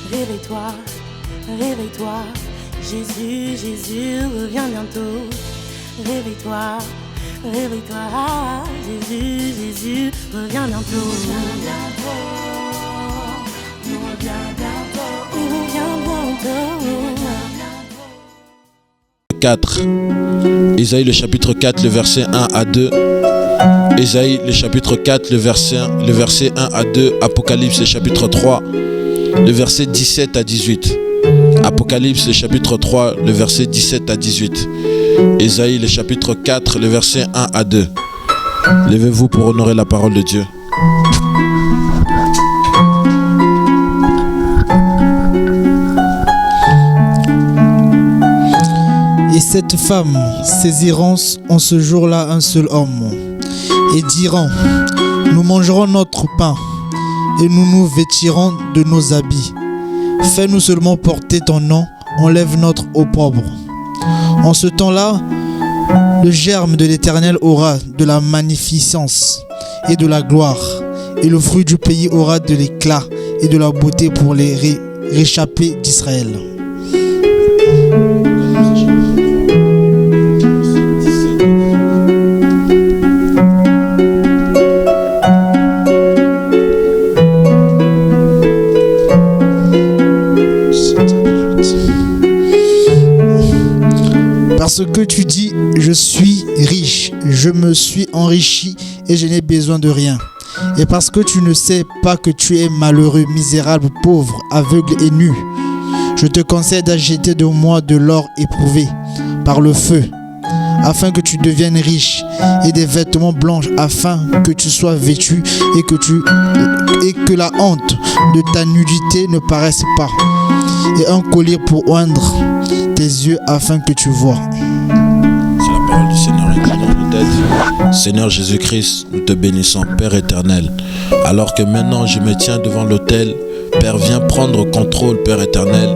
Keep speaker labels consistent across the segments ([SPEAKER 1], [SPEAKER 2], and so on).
[SPEAKER 1] Réveille-toi, réveille-toi, Jésus, Jésus revient bientôt. Réveille-toi, réveille-toi, Jésus, Jésus revient bientôt. Il revient bientôt, il revient bientôt, il revient bientôt.
[SPEAKER 2] 4. Ésaïe le chapitre 4, le verset 1 à 2. Ésaïe le chapitre 4, le verset 1 à 2. Apocalypse le chapitre 3, le verset 17 à 18. Apocalypse le chapitre 3, le verset 17 à 18. Ésaïe le chapitre 4, le verset 1 à 2. Levez-vous pour honorer la parole de Dieu.
[SPEAKER 3] Et cette femme saisiront en ce jour-là un seul homme et diront: nous mangerons notre pain et nous nous vêtirons de nos habits. Fais-nous seulement porter ton nom, enlève notre opprobre. En ce temps-là, le germe de l'Éternel aura de la magnificence et de la gloire, et le fruit du pays aura de l'éclat et de la beauté pour les réchappés d'Israël. Parce que tu dis: je suis riche, je me suis enrichi et je n'ai besoin de rien. Et parce que tu ne sais pas que tu es malheureux, misérable, pauvre, aveugle et nu, je te conseille d'acheter de moi de l'or éprouvé par le feu, afin que tu deviennes riche, et des vêtements blancs, afin que tu sois vêtu et que la honte de ta nudité ne paraisse pas, et un collier pour oindre tes yeux afin que tu vois.
[SPEAKER 2] C'est la parole du Seigneur inclinant nos têtes. Seigneur Jésus-Christ, nous te bénissons, Père éternel. Alors que maintenant je me tiens devant l'autel, Père, viens prendre contrôle, Père éternel,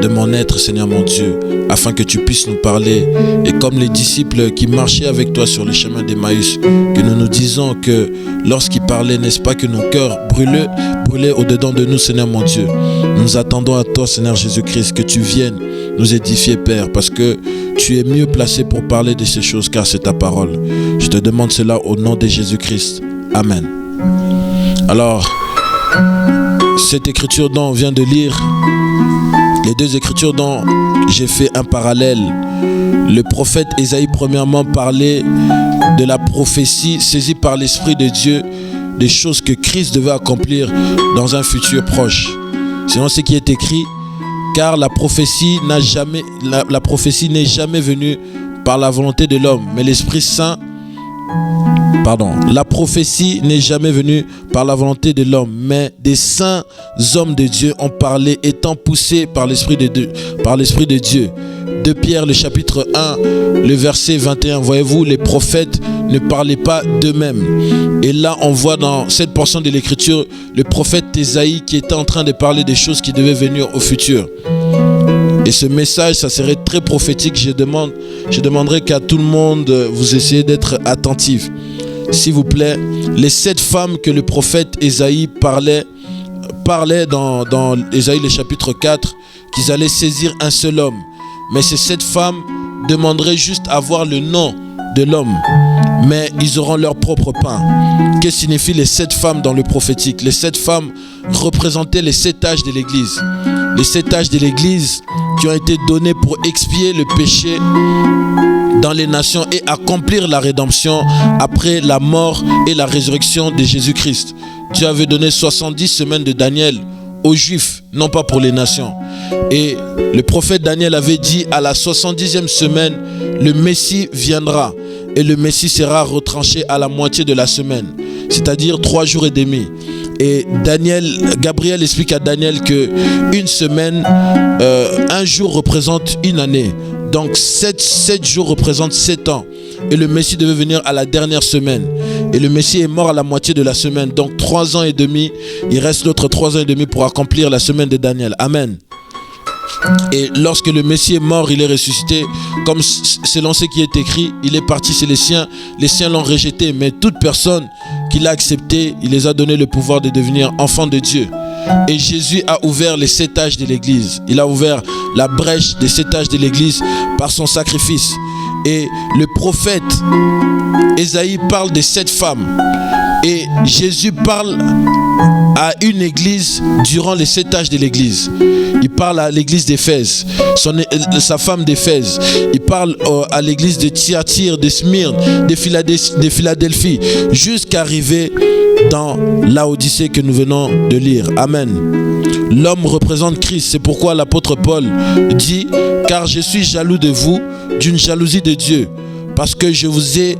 [SPEAKER 2] de mon être, Seigneur mon Dieu, afin que tu puisses nous parler. Et comme les disciples qui marchaient avec toi sur le chemin d'Emmaüs, que nous nous disons que lorsqu'ils parlaient, n'est-ce pas que nos cœurs brûlaient au-dedans de nous, Seigneur mon Dieu. Nous attendons à toi, Seigneur Jésus-Christ, que tu viennes nous édifier, Père, parce que tu es mieux placé pour parler de ces choses, car c'est ta parole. Je te demande cela au nom de Jésus-Christ. Amen. Alors, cette écriture dont on vient de lire, les deux écritures dont j'ai fait un parallèle, le prophète Ésaïe premièrement parlait de la prophétie saisie par l'Esprit de Dieu, des choses que Christ devait accomplir dans un futur proche. Sinon, ce qui est écrit, car la prophétie n'est jamais venue par la volonté de l'homme, mais l'Esprit Saint. La prophétie n'est jamais venue par la volonté de l'homme, mais des saints hommes de Dieu ont parlé, étant poussés par l'Esprit de Dieu. De Pierre, le chapitre 1, le verset 21. Voyez-vous, les prophètes ne parlaient pas d'eux-mêmes. Et là, on voit dans cette portion de l'écriture le prophète Ésaïe qui était en train de parler des choses qui devaient venir au futur. Et ce message, ça serait très prophétique. Je demanderais qu'à tout le monde, vous essayez d'être attentifs. S'il vous plaît, les 7 femmes que le prophète Ésaïe parlait dans Ésaïe le chapitre 4, qu'ils allaient saisir un seul homme. Mais ces 7 femmes demanderaient juste à voir le nom de l'homme, mais ils auront leur propre pain. Que signifient les 7 femmes dans le prophétique? Les 7 femmes représentaient les 7 âges de l'Église. Les 7 âges de l'Église qui ont été donnés pour expier le péché dans les nations et accomplir la rédemption après la mort et la résurrection de Jésus-Christ. Dieu avait donné 70 semaines de Daniel aux Juifs, non pas pour les nations. Et le prophète Daniel avait dit à la 70e semaine, le Messie viendra et le Messie sera retranché à la moitié de la semaine, c'est-à-dire 3 jours et demi. Et Gabriel explique à Daniel que une semaine, un jour représente une année. Donc 7 jours représentent 7 ans. Et le Messie devait venir à la dernière semaine. Et le Messie est mort à la moitié de la semaine. Donc 3 ans et demi. Il reste l'autre 3 ans et demi pour accomplir la semaine de Daniel. Amen. Et lorsque le Messie est mort, il est ressuscité. Comme selon ce qui est écrit, il est parti chez les siens l'ont rejeté. Mais toute personne qui l'a accepté, il les a donné le pouvoir de devenir enfants de Dieu. Et Jésus a ouvert les 7 âges de l'église. Il a ouvert la brèche des 7 âges de l'église par son sacrifice. Et le prophète Ésaïe parle des 7 femmes. Et Jésus parle à une église durant les 7 âges de l'église. Il parle à l'église d'Éphèse, sa femme d'Éphèse. Il parle à l'église de Thyatire, de Smyrne, de Philadelphie, jusqu'à arriver dans Laodicée que nous venons de lire. Amen. L'homme représente Christ. C'est pourquoi l'apôtre Paul dit: car je suis jaloux de vous d'une jalousie de Dieu, parce que je vous ai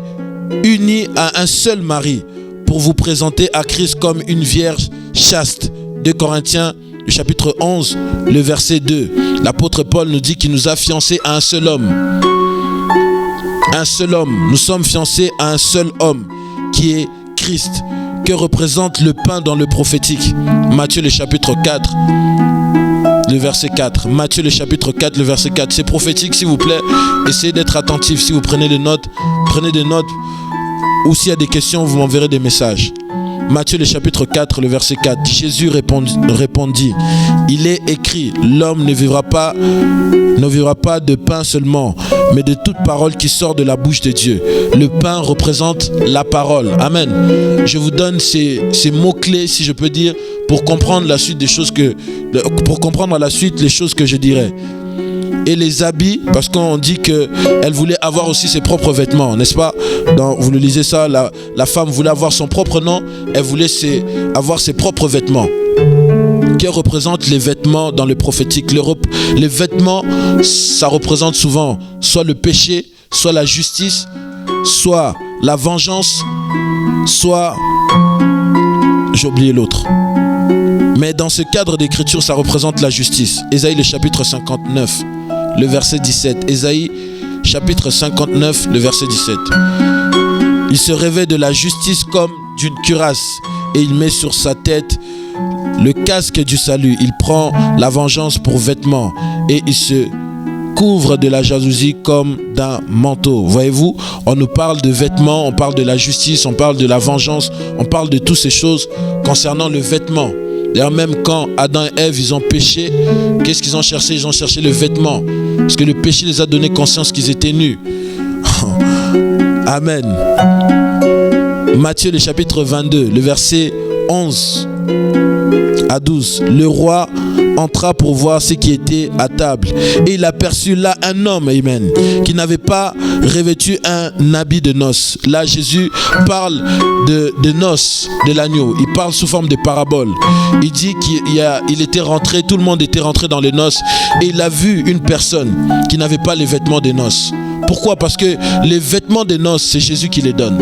[SPEAKER 2] unis à un seul mari, pour vous présenter à Christ comme une vierge chaste. 2 Corinthiens, le chapitre 11, le verset 2. L'apôtre Paul nous dit qu'il nous a fiancés à un seul homme. Un seul homme. Nous sommes fiancés à un seul homme, qui est Christ. Que représente le pain dans le prophétique? Matthieu, le chapitre 4, le verset 4. Matthieu, le chapitre 4, le verset 4. C'est prophétique, s'il vous plaît. Essayez d'être attentif. Si vous prenez des notes, prenez des notes. Ou s'il y a des questions, vous m'enverrez des messages. Matthieu le chapitre 4, le verset 4. Jésus répondit: il est écrit, l'homme ne vivra pas de pain seulement, mais de toute parole qui sort de la bouche de Dieu. Le pain représente la parole. Amen. Je vous donne ces mots-clés, si je peux dire, pour comprendre la suite des choses pour comprendre à la suite les choses que je dirai. Et les habits, parce qu'on dit qu'elle voulait avoir aussi ses propres vêtements, n'est-ce pas? Vous le lisez ça, la femme voulait avoir son propre nom, elle voulait avoir ses propres vêtements. Que représentent les vêtements dans le prophétique? Les vêtements, ça représente souvent soit le péché, soit la justice, soit la vengeance, soit... j'ai oublié l'autre. Mais dans ce cadre d'écriture, ça représente la justice. Ésaïe le chapitre 59, le verset 17. Ésaïe chapitre 59, le verset 17. Il se revêt de la justice comme d'une cuirasse, et il met sur sa tête le casque du salut. Il prend la vengeance pour vêtement, et il se couvre de la jalousie comme d'un manteau. Voyez-vous, on nous parle de vêtements, on parle de la justice, on parle de la vengeance, on parle de toutes ces choses concernant le vêtement. D'ailleurs, même quand Adam et Ève, ils ont péché, qu'est-ce qu'ils ont cherché? Ils ont cherché le vêtement, parce que le péché les a donné conscience qu'ils étaient nus. Amen. Matthieu le chapitre 22, le verset 11 à 12. Le roi entra pour voir ce qui était à table, et il aperçut là un homme, amen, qui n'avait pas revêtu un habit de noces. Là, Jésus parle de noces de l'agneau. Il parle sous forme de parabole. Il dit qu'il était rentré, tout le monde était rentré dans les noces, et il a vu une personne qui n'avait pas les vêtements des noces. Pourquoi? Parce que les vêtements des noces, c'est Jésus qui les donne.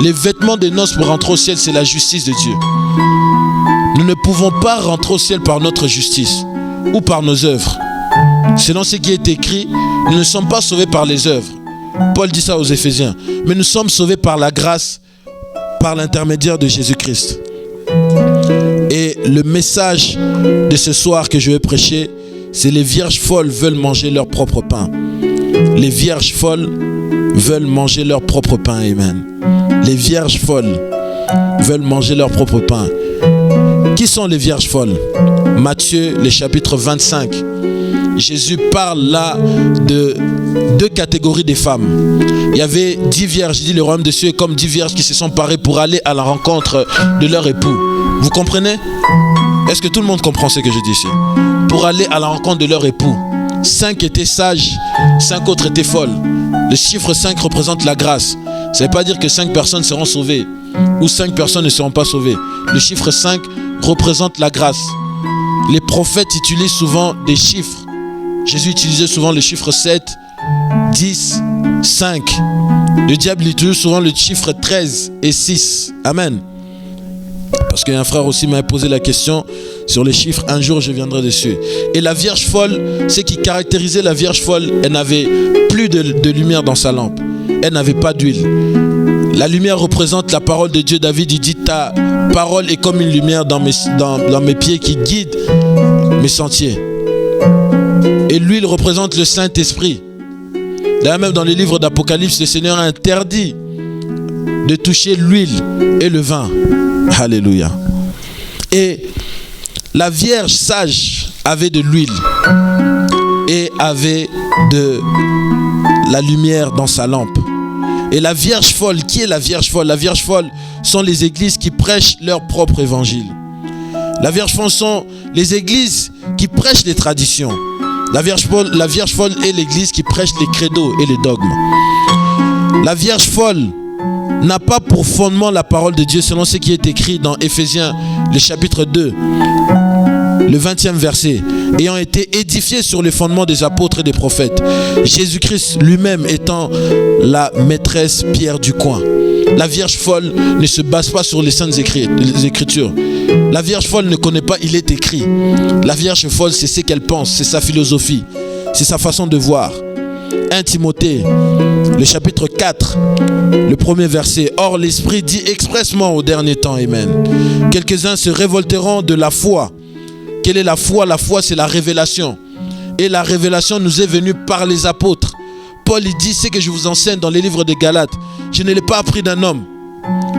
[SPEAKER 2] Les vêtements des noces pour rentrer au ciel, c'est la justice de Dieu. Nous ne pouvons pas rentrer au ciel par notre justice ou par nos œuvres. Selon ce qui est écrit, nous ne sommes pas sauvés par les œuvres. Paul dit ça aux Éphésiens. Mais nous sommes sauvés par la grâce, par l'intermédiaire de Jésus-Christ. Et le message de ce soir que je vais prêcher, c'est: les vierges folles veulent manger leur propre pain. Les vierges folles veulent manger leur propre pain. Amen. Les vierges folles veulent manger leur propre pain. Qui sont les vierges folles? Matthieu, le chapitre 25. Jésus parle là de 2 catégories de femmes. Il y avait 10 vierges. Il dit: le royaume des cieux est comme 10 vierges qui se sont parées pour aller à la rencontre de leur époux. Vous comprenez? Est-ce que tout le monde comprend ce que je dis ici? Pour aller à la rencontre de leur époux. 5 étaient sages, 5 autres étaient folles. Le chiffre 5 représente la grâce. Ça ne veut pas dire que 5 personnes seront sauvées ou 5 personnes ne seront pas sauvées. Le chiffre 5 représente la grâce. Les prophètes utilisent souvent des chiffres. Jésus utilisait souvent le chiffre 7, 10, 5. Le diable utilise souvent le chiffre 13 et 6. Amen. Parce qu'un frère aussi m'a posé la question sur les chiffres. Un jour, je viendrai dessus. Et la Vierge folle, ce qui caractérisait la Vierge folle, elle n'avait plus de lumière dans sa lampe. Elle n'avait pas d'huile. La lumière représente la parole de Dieu. David, il dit: ta parole est comme une lumière dans mes pieds qui guide mes sentiers. Et l'huile représente le Saint-Esprit. D'ailleurs, même dans les livres d'Apocalypse, le Seigneur a interdit de toucher l'huile et le vin. Alléluia. Et La vierge sage avait de l'huile et avait de la lumière dans sa lampe. Et la vierge folle, qui est la vierge folle? La vierge folle sont les églises qui prêchent leur propre évangile. La vierge folle sont les églises qui prêchent les traditions. La vierge folle est l'église qui prêche les credos et les dogmes. La vierge folle n'a pas pour fondement la parole de Dieu selon ce qui est écrit dans Éphésiens, le chapitre 2, le 20e verset. Ayant été édifié sur les fondements des apôtres et des prophètes, Jésus-Christ lui-même étant la maîtresse pierre du coin. La vierge folle ne se base pas sur les saintes écritures. La vierge folle ne connaît pas il est écrit. La vierge folle, c'est ce qu'elle pense, c'est sa philosophie, c'est sa façon de voir. 1 Timothée, le chapitre 4, le premier verset. Or l'Esprit dit expressement au dernier temps, amen. Quelques-uns se révolteront de la foi. Quelle est la foi? La foi, c'est la révélation. Et la révélation nous est venue par les apôtres. Paul, il dit, ce que je vous enseigne dans les livres des Galates, je ne l'ai pas appris d'un homme.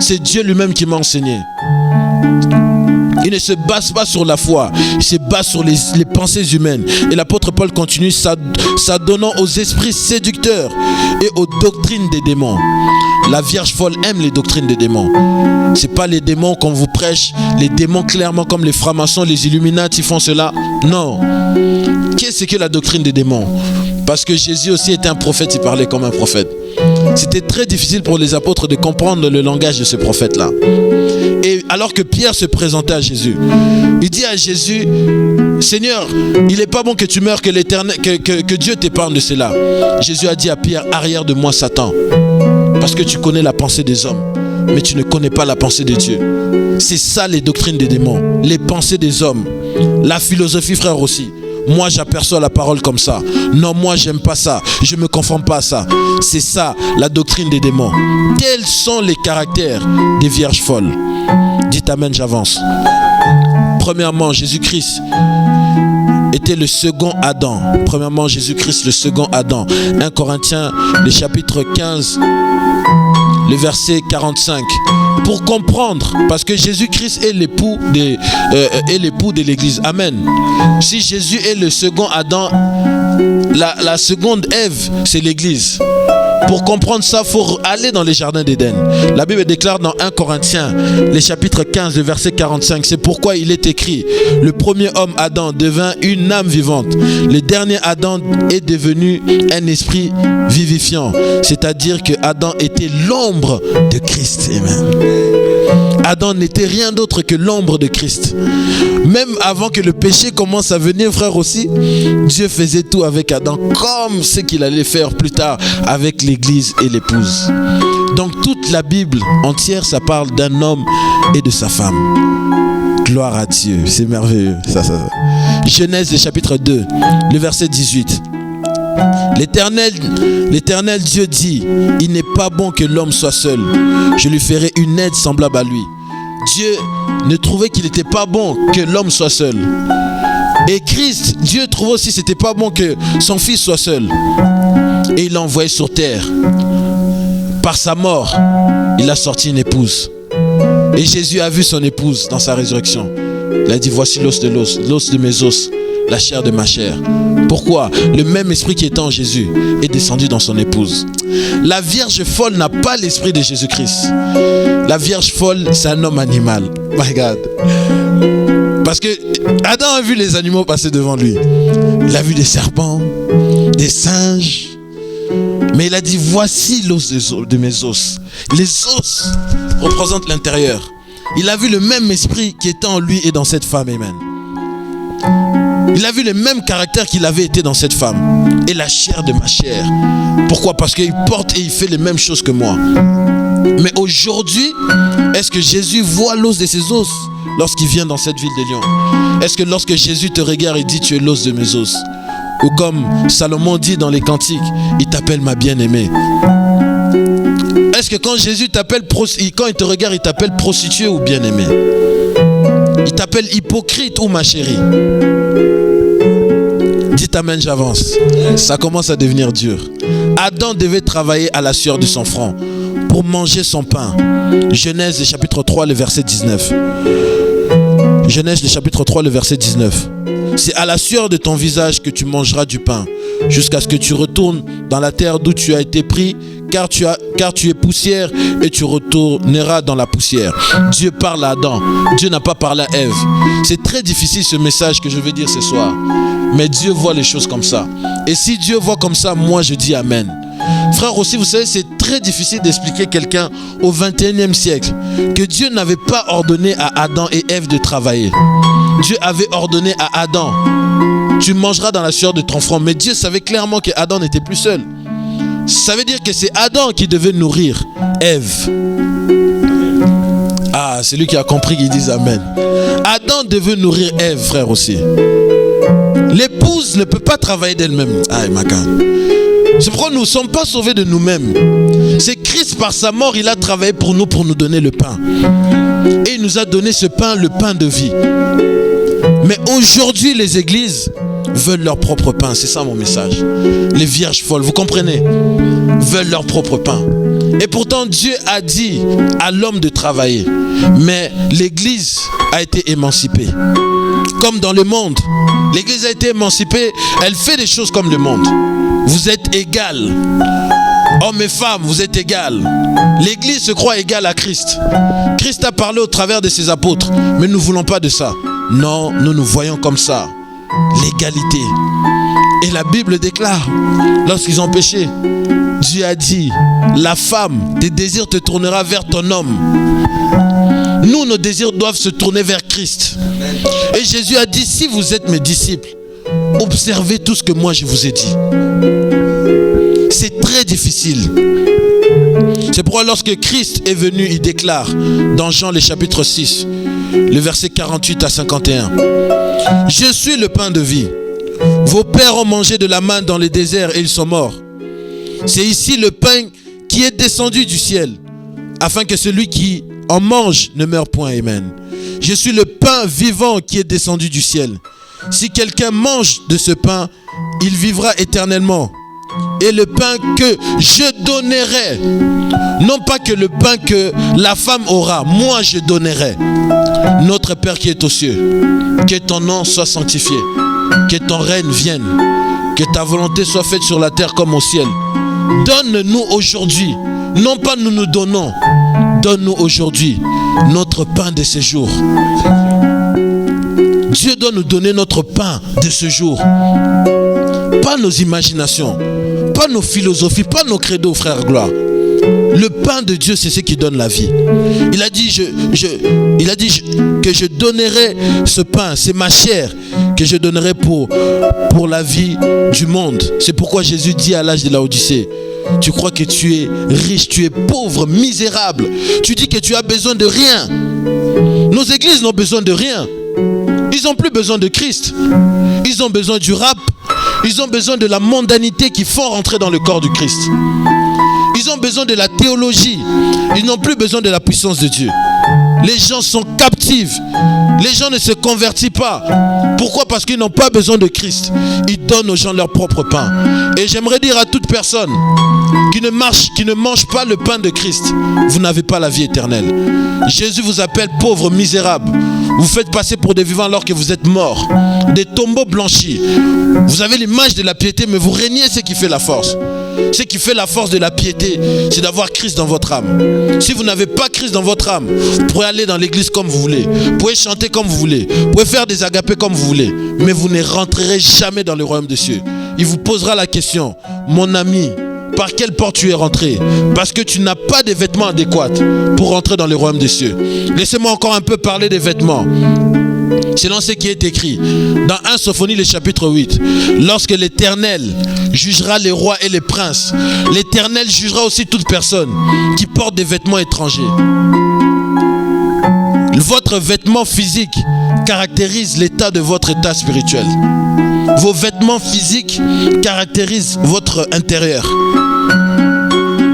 [SPEAKER 2] C'est Dieu lui-même qui m'a enseigné. Il ne se base pas sur la foi, il se base sur les pensées humaines. Et l'apôtre Paul continue s'adonnant aux esprits séducteurs et aux doctrines des démons. La vierge folle aime les doctrines des démons. C'est pas les démons qu'on vous prêche, les démons clairement comme les francs-maçons, les Illuminati font cela. Non. Qu'est-ce que la doctrine des démons? Parce que Jésus aussi était un prophète, il parlait comme un prophète. C'était très difficile pour les apôtres de comprendre le langage de ce prophète-là. Et alors que Pierre se présentait à Jésus, il dit à Jésus, Seigneur, il n'est pas bon que tu meurs, que Dieu t'épargne de cela. Jésus a dit à Pierre, arrière de moi Satan, parce que tu connais la pensée des hommes, mais tu ne connais pas la pensée de Dieu. C'est ça les doctrines des démons, les pensées des hommes, la philosophie, frère, aussi. Moi j'aperçois la parole comme ça. Non, moi j'aime pas ça. Je me conforme pas à ça. C'est ça la doctrine des démons. Tels sont les caractères des vierges folles. Dites amen, j'avance. Premièrement, Jésus-Christ était le second Adam. Premièrement, Jésus-Christ, le second Adam. 1 Corinthiens, le chapitre 15, le verset 45. Pour comprendre, parce que Jésus-Christ est l'époux de l'Église. Amen. Si Jésus est le second Adam, la seconde Ève, c'est l'Église. Pour comprendre ça, il faut aller dans les jardins d'Éden. La Bible déclare dans 1 Corinthiens, les chapitres 15, le verset 45. C'est pourquoi il est écrit, le premier homme, Adam, devint une âme vivante. Le dernier Adam est devenu un esprit vivifiant. C'est-à-dire que Adam était l'ombre de Christ. Amen. Adam n'était rien d'autre que l'ombre de Christ. Même avant que le péché commence à venir, frère, aussi, Dieu faisait tout avec Adam, comme ce qu'il allait faire plus tard avec l'église et l'épouse. Donc toute la Bible entière, ça parle d'un homme et de sa femme. Gloire à Dieu, c'est merveilleux. Ça. Genèse, le chapitre 2, le verset 18. L'Éternel Dieu dit, il n'est pas bon que l'homme soit seul. Je lui ferai une aide semblable à lui. Dieu ne trouvait qu'il n'était pas bon que l'homme soit seul. Et Christ, Dieu trouvait aussi que c'était pas bon que son fils soit seul. Et il l'a envoyé sur terre. Par sa mort, il a sorti une épouse. Et Jésus a vu son épouse dans sa résurrection. Il a dit, voici l'os de l'os, l'os de mes os, la chair de ma chair. Pourquoi? Le même esprit qui était en Jésus est descendu dans son épouse. La vierge folle n'a pas l'esprit de Jésus-Christ. La vierge folle, c'est un homme animal. My God. Parce que Adam a vu les animaux passer devant lui. Il a vu des serpents, des singes. Mais il a dit, voici l'os de mes os. Les os représentent l'intérieur. Il a vu le même esprit qui était en lui et dans cette femme. Amen. Il a vu le même caractère qu'il avait été dans cette femme. Et la chair de ma chair. Pourquoi? Parce qu'il porte et il fait les mêmes choses que moi. Mais aujourd'hui, est-ce que Jésus voit l'os de ses os lorsqu'il vient dans cette ville de Lyon? Est-ce que lorsque Jésus te regarde et dit, tu es l'os de mes os? Ou comme Salomon dit dans les cantiques, il t'appelle ma bien-aimée. Est-ce que quand Jésus t'appelle, quand il te regarde, il t'appelle prostituée ou bien-aimée? Il t'appelle hypocrite ou ma chérie? Dites amen, j'avance. Ça commence à devenir dur. Adam devait travailler à la sueur de son front pour manger son pain. Genèse chapitre 3, le verset 19. Genèse, le chapitre 3, le verset 19. C'est à la sueur de ton visage que tu mangeras du pain, jusqu'à ce que tu retournes dans la terre d'où tu as été pris, car tu es poussière et tu retourneras dans la poussière. Dieu parle à Adam, Dieu n'a pas parlé à Ève. C'est très difficile ce message que je vais dire ce soir, mais Dieu voit les choses comme ça. Et si Dieu voit comme ça, moi je dis Amen. Frère aussi, vous savez, c'est très difficile d'expliquer quelqu'un au 21e siècle que Dieu n'avait pas ordonné à Adam et Ève de travailler. Dieu avait ordonné à Adam, tu mangeras dans la sueur de ton front. Mais Dieu savait clairement que Adam n'était plus seul. Ça veut dire que c'est Adam qui devait nourrir Ève. Ah, c'est lui qui a compris, qui dit Amen. Adam devait nourrir Ève, frère aussi. L'épouse ne peut pas travailler d'elle-même. Ah, Macan. C'est pourquoi nous ne sommes pas sauvés de nous-mêmes. C'est Christ par sa mort, il a travaillé pour nous donner le pain. Et il nous a donné ce pain, le pain de vie. Mais aujourd'hui, les églises veulent leur propre pain. C'est ça mon message. Les vierges folles, vous comprenez, veulent leur propre pain. Et pourtant, Dieu a dit à l'homme de travailler. Mais l'église a été émancipée. Comme dans le monde, l'église a été émancipée. Elle fait des choses comme le monde. Vous êtes égales. Hommes et femmes, vous êtes égales. L'église se croit égale à Christ. Christ a parlé au travers de ses apôtres. Mais nous ne voulons pas de ça. Non, nous nous voyons comme ça. L'égalité. Et la Bible déclare, lorsqu'ils ont péché, Dieu a dit, la femme, tes désirs te tournera vers ton homme. Nous, nos désirs doivent se tourner vers Christ. Et Jésus a dit, si vous êtes mes disciples, observez tout ce que moi je vous ai dit. C'est très difficile. C'est pourquoi lorsque Christ est venu, il déclare dans Jean le chapitre 6, le verset 48 à 51. Je suis le pain de vie. Vos pères ont mangé de la manne dans le désert et ils sont morts. C'est ici le pain qui est descendu du ciel, afin que celui qui en mange ne meure point. Amen. Je suis le pain vivant qui est descendu du ciel. Si quelqu'un mange de ce pain, il vivra éternellement. Et le pain que je donnerai, non pas que le pain que la femme aura, moi je donnerai. Notre Père qui est aux cieux, que ton nom soit sanctifié, que ton règne vienne, que ta volonté soit faite sur la terre comme au ciel. Donne-nous aujourd'hui, non pas nous nous donnons, donne-nous aujourd'hui notre pain de ce jour. Dieu doit nous donner notre pain de ce jour. Pas nos imaginations, pas nos philosophies, pas nos credos, frère gloire. Le pain de Dieu, c'est ce qui donne la vie. Il a dit, que je donnerai ce pain, c'est ma chair que je donnerai pour la vie du monde. C'est pourquoi Jésus dit à l'âge de Laodicée, tu crois que tu es riche, tu es pauvre, misérable. Tu dis que tu as besoin de rien. Nos églises n'ont besoin de rien. Ils n'ont plus besoin de Christ. Ils ont besoin du rap. Ils ont besoin de la mondanité qui font rentrer dans le corps du Christ. Ils ont besoin de la théologie. Ils n'ont plus besoin de la puissance de Dieu. Les gens sont captifs. Les gens ne se convertissent pas. Pourquoi? Parce qu'ils n'ont pas besoin de Christ. Ils donnent aux gens leur propre pain. Et j'aimerais dire à toute personne qui ne mange pas le pain de Christ, vous n'avez pas la vie éternelle. Jésus vous appelle pauvre, misérable. Vous faites passer pour des vivants alors que vous êtes morts. Des tombeaux blanchis. Vous avez l'image de la piété, mais vous régnez ce qui fait la force. Ce qui fait la force de la piété, c'est d'avoir Christ dans votre âme. Si vous n'avez pas Christ dans votre âme, vous pouvez aller dans l'église comme vous voulez, vous pouvez chanter comme vous voulez, vous pouvez faire des agapés comme vous voulez, mais vous ne rentrerez jamais dans le royaume des cieux. Il vous posera la question, mon ami, par quelle porte tu es rentré? Parce que tu n'as pas de vêtements adéquats pour rentrer dans le royaume des cieux. Laissez-moi encore un peu parler des vêtements. Selon ce qui est écrit dans 1 Sophonie le chapitre 8, lorsque l'Éternel jugera les rois et les princes, l'Éternel jugera aussi toute personne qui porte des vêtements étrangers. Votre vêtement physique caractérise l'état de votre état spirituel. Vos vêtements physiques caractérisent votre intérieur.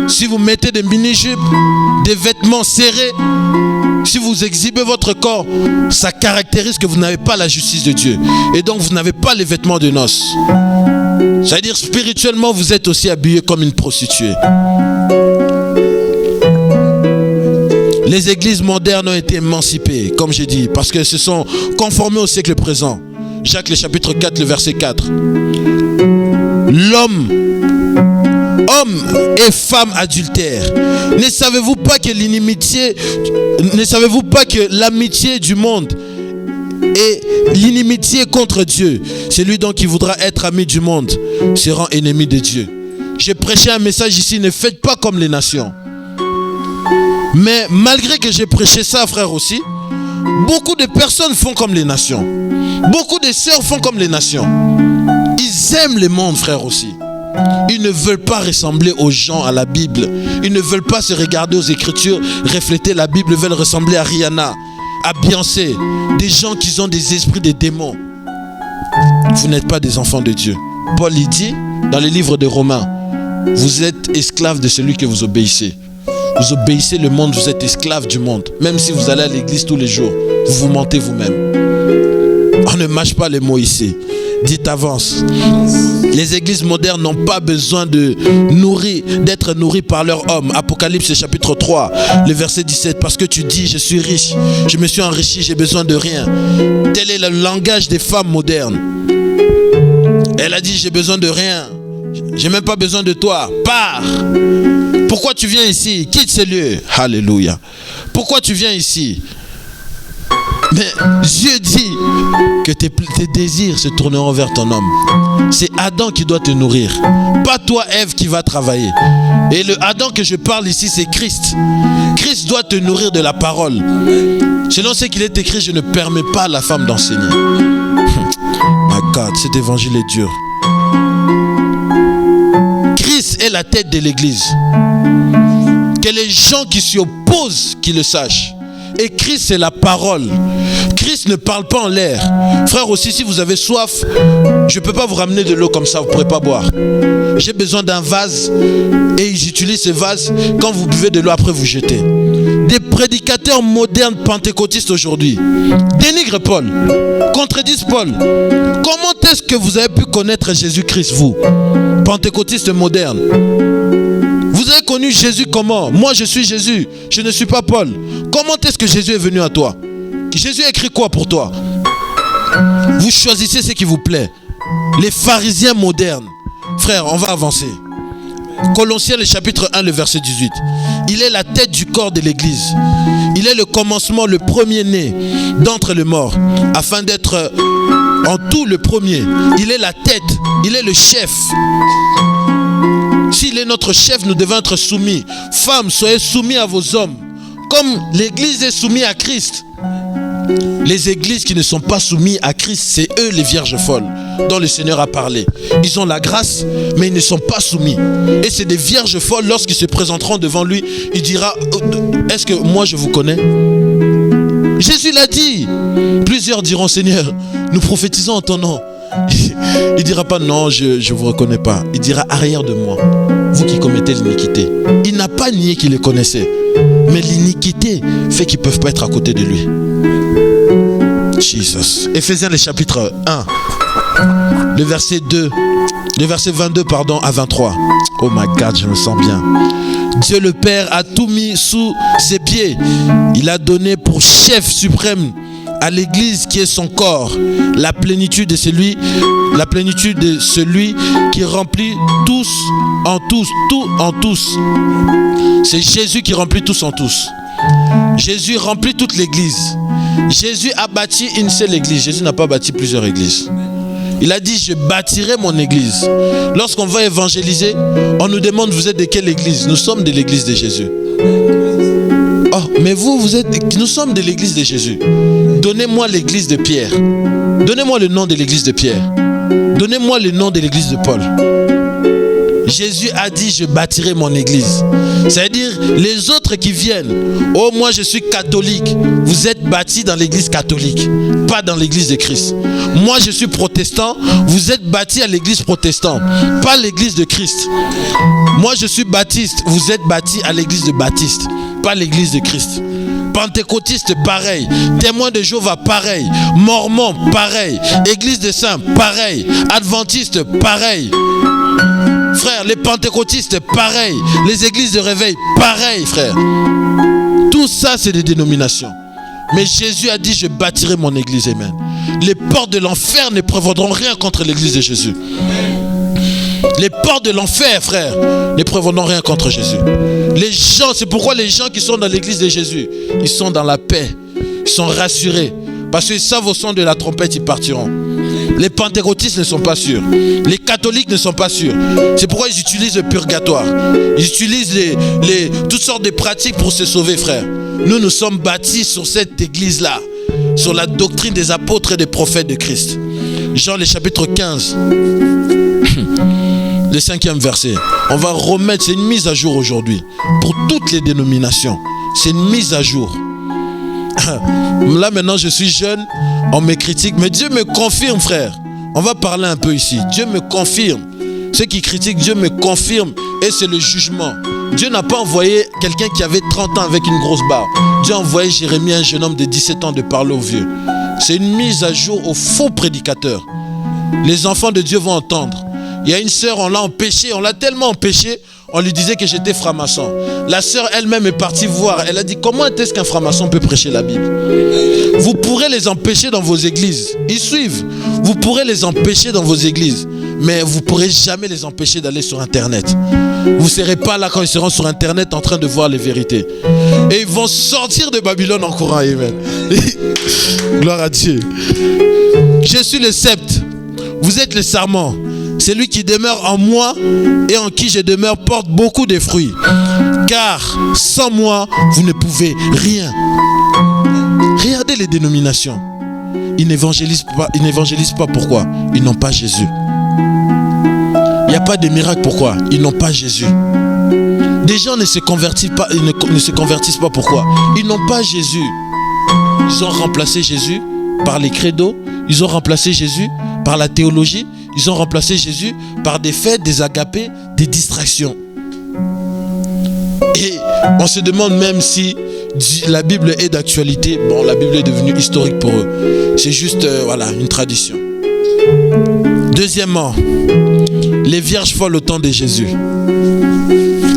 [SPEAKER 2] Si vous mettez des mini-jupes, des vêtements serrés, si vous exhibez votre corps, ça caractérise que vous n'avez pas la justice de Dieu. Et donc vous n'avez pas les vêtements de noces. C'est-à-dire spirituellement, vous êtes aussi habillé comme une prostituée. Les églises modernes ont été émancipées, comme j'ai dit, parce qu'elles se sont conformées au siècle présent. Jacques, le chapitre 4, le verset 4. L'homme, homme et femme adultères. Ne savez-vous pas que l'amitié du monde et l'inimitié contre Dieu, celui donc qui voudra être ami du monde sera ennemi de Dieu. J'ai prêché un message ici, ne faites pas comme les nations. Mais malgré que j'ai prêché ça, frère aussi, beaucoup de personnes font comme les nations. Beaucoup de sœurs font comme les nations. Ils aiment le monde, frère aussi. Ils ne veulent pas ressembler aux gens, à la Bible. Ils ne veulent pas se regarder aux Écritures, refléter la Bible. Ils veulent ressembler à Rihanna, à Beyoncé. Des gens qui ont des esprits de démons. Vous n'êtes pas des enfants de Dieu. Paul il dit dans le livre de Romains, vous êtes esclaves de celui que vous obéissez. Vous obéissez le monde, vous êtes esclaves du monde. Même si vous allez à l'église tous les jours, vous vous mentez vous-même. On ne mâche pas les mots ici. Dites avance. Les églises modernes n'ont pas besoin d'être nourries par leur homme. Apocalypse chapitre 3, le verset 17. Parce que tu dis, je suis riche, je me suis enrichi, j'ai besoin de rien. Tel est le langage des femmes modernes. Elle a dit, j'ai besoin de rien. J'ai même pas besoin de toi. Pars. Pourquoi tu viens ici? Quitte ce lieu. Alléluia. Pourquoi tu viens ici? Mais Dieu dit que tes désirs se tourneront vers ton homme. C'est Adam qui doit te nourrir. Pas toi, Ève, qui va travailler. Et le Adam que je parle ici, c'est Christ. Christ doit te nourrir de la parole. Selon ce qu'il est écrit, je ne permets pas à la femme d'enseigner. My God, cet évangile est dur. Christ est la tête de l'église. Que les gens qui s'y opposent, qu'ils le sachent. Et Christ, c'est la parole. Christ ne parle pas en l'air. Frère aussi, si vous avez soif, je ne peux pas vous ramener de l'eau comme ça, vous ne pourrez pas boire. J'ai besoin d'un vase et j'utilise ce vase. Quand vous buvez de l'eau, après vous jetez. Des prédicateurs modernes pentecôtistes aujourd'hui dénigrent Paul, contredisent Paul. Comment est-ce que vous avez pu connaître Jésus-Christ, vous, pentecôtistes modernes? Vous avez connu Jésus comment? Moi, je suis Jésus, je ne suis pas Paul. Comment est-ce que Jésus est venu à toi? Jésus a écrit quoi pour toi? Vous choisissez ce qui vous plaît. Les pharisiens modernes. Frère, on va avancer. Colossiens, le chapitre 1, le verset 18. Il est la tête du corps de l'église. Il est le commencement, le premier-né d'entre les morts, afin d'être en tout le premier. Il est la tête, il est le chef. S'il est notre chef, nous devons être soumis. Femmes, soyez soumis à vos hommes, comme l'église est soumise à Christ. Les églises qui ne sont pas soumises à Christ, c'est eux les vierges folles dont le Seigneur a parlé. Ils ont la grâce, mais ils ne sont pas soumis. Et c'est des vierges folles, lorsqu'ils se présenteront devant lui, il dira, est-ce que moi je vous connais? Jésus l'a dit. Plusieurs diront, Seigneur, nous prophétisons en ton nom. Il ne dira pas, non, je ne vous reconnais pas. Il dira, arrière de moi, vous qui commettez l'iniquité. Il n'a pas nié qu'il les connaissait. Mais l'iniquité fait qu'ils ne peuvent pas être à côté de lui. Jesus. Éphésiens, le chapitre 1, le verset 22 à 23. Oh my God, je me sens bien. Dieu le Père a tout mis sous ses pieds. Il a donné pour chef suprême à l'église qui est son corps, la plénitude de celui qui remplit tous en tous, tout en tous. C'est Jésus qui remplit tous en tous. Jésus remplit toute l'église. Jésus a bâti une seule église. Jésus n'a pas bâti plusieurs églises. Il a dit, je bâtirai mon église. Lorsqu'on va évangéliser, on nous demande, vous êtes de quelle église? Nous sommes de l'église de Jésus. Oh, mais nous sommes de l'église de Jésus. Donnez-moi l'église de Pierre. Donnez-moi le nom de l'église de Pierre. Donnez-moi le nom de l'église de Paul. Jésus a dit, je bâtirai mon église. C'est-à-dire, les autres qui viennent, oh, moi je suis catholique. Vous êtes bâtis dans l'église catholique, pas dans l'église de Christ. Moi je suis protestant. Vous êtes bâtis à l'église protestante, pas l'église de Christ. Moi je suis baptiste. Vous êtes bâtis à l'église de Baptiste, pas l'église de Christ. Pentecôtiste, pareil. Témoin de Jéhovah, pareil. Mormon, pareil. Église des saints, pareil. Adventiste, pareil. Frère, les pentecôtistes, pareil. Les églises de réveil, pareil, frère. Tout ça, c'est des dénominations. Mais Jésus a dit, je bâtirai mon église. Amen. Les portes de l'enfer ne prévaudront rien contre l'église de Jésus. Les portes de l'enfer, frère, ne prévaudront rien contre Jésus. Les gens, c'est pourquoi les gens qui sont dans l'église de Jésus, ils sont dans la paix, ils sont rassurés. Parce qu'ils savent au son de la trompette, ils partiront. Les pentecôtistes ne sont pas sûrs. Les catholiques ne sont pas sûrs. C'est pourquoi ils utilisent le purgatoire. Ils utilisent toutes sortes de pratiques pour se sauver, frère. Nous sommes bâtis sur cette église-là, sur la doctrine des apôtres et des prophètes de Christ. Jean, le chapitre 15, le 5e verset. On va remettre, c'est une mise à jour aujourd'hui. Pour toutes les dénominations, c'est une mise à jour. Là maintenant je suis jeune, on me critique, mais Dieu me confirme, frère. On va parler un peu ici. Dieu me confirme. Ceux qui critiquent, Dieu me confirme. Et c'est le jugement. Dieu n'a pas envoyé quelqu'un qui avait 30 ans avec une grosse barbe. Dieu a envoyé Jérémie, un jeune homme de 17 ans, de parler aux vieux. C'est une mise à jour aux faux prédicateurs. Les enfants de Dieu vont entendre. Il y a une sœur, on l'a empêchée, on l'a tellement empêchée, on lui disait que j'étais franc-maçon. La sœur elle-même est partie voir. Elle a dit, comment est-ce qu'un franc-maçon peut prêcher la Bible? Vous pourrez les empêcher dans vos églises. Ils suivent. Vous pourrez les empêcher dans vos églises. Mais vous ne pourrez jamais les empêcher d'aller sur Internet. Vous ne serez pas là quand ils seront sur Internet en train de voir les vérités. Et ils vont sortir de Babylone en courant. Amen. Gloire à Dieu. Je suis le sceptre. Vous êtes le sarment. Celui qui demeure en moi et en qui je demeure porte beaucoup de fruits. Car sans moi, vous ne pouvez rien. Regardez les dénominations. Ils n'évangélisent pas. Pourquoi? Ils n'ont pas Jésus. Il n'y a pas de miracle. Pourquoi? Ils n'ont pas Jésus. Des gens ne se convertissent pas. Ils ne se convertissent pas. Pourquoi? Ils n'ont pas Jésus. Ils ont remplacé Jésus par les credos. Ils ont remplacé Jésus par la théologie. Ils ont remplacé Jésus par des fêtes, des agapés, des distractions. Et on se demande même si la Bible est d'actualité. Bon, la Bible est devenue historique pour eux. C'est juste, voilà, une tradition. Deuxièmement, les vierges folles au temps de Jésus.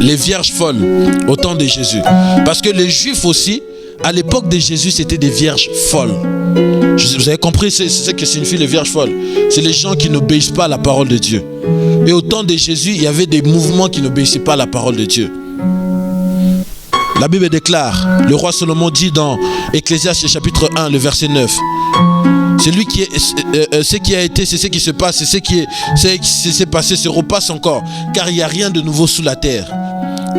[SPEAKER 2] Les vierges folles au temps de Jésus. Parce que les Juifs aussi, à l'époque de Jésus, c'était des vierges folles. Vous avez compris ce que signifie les vierges folles? C'est les gens qui n'obéissent pas à la parole de Dieu. Et au temps de Jésus, il y avait des mouvements qui n'obéissaient pas à la parole de Dieu. La Bible déclare, le roi Salomon dit dans Ecclésiaste chapitre 1, le verset 9, celui qui est, ce qui a été, c'est ce qui se passe, c'est ce qui s'est passé, se repasse encore, car il n'y a rien de nouveau sous la terre.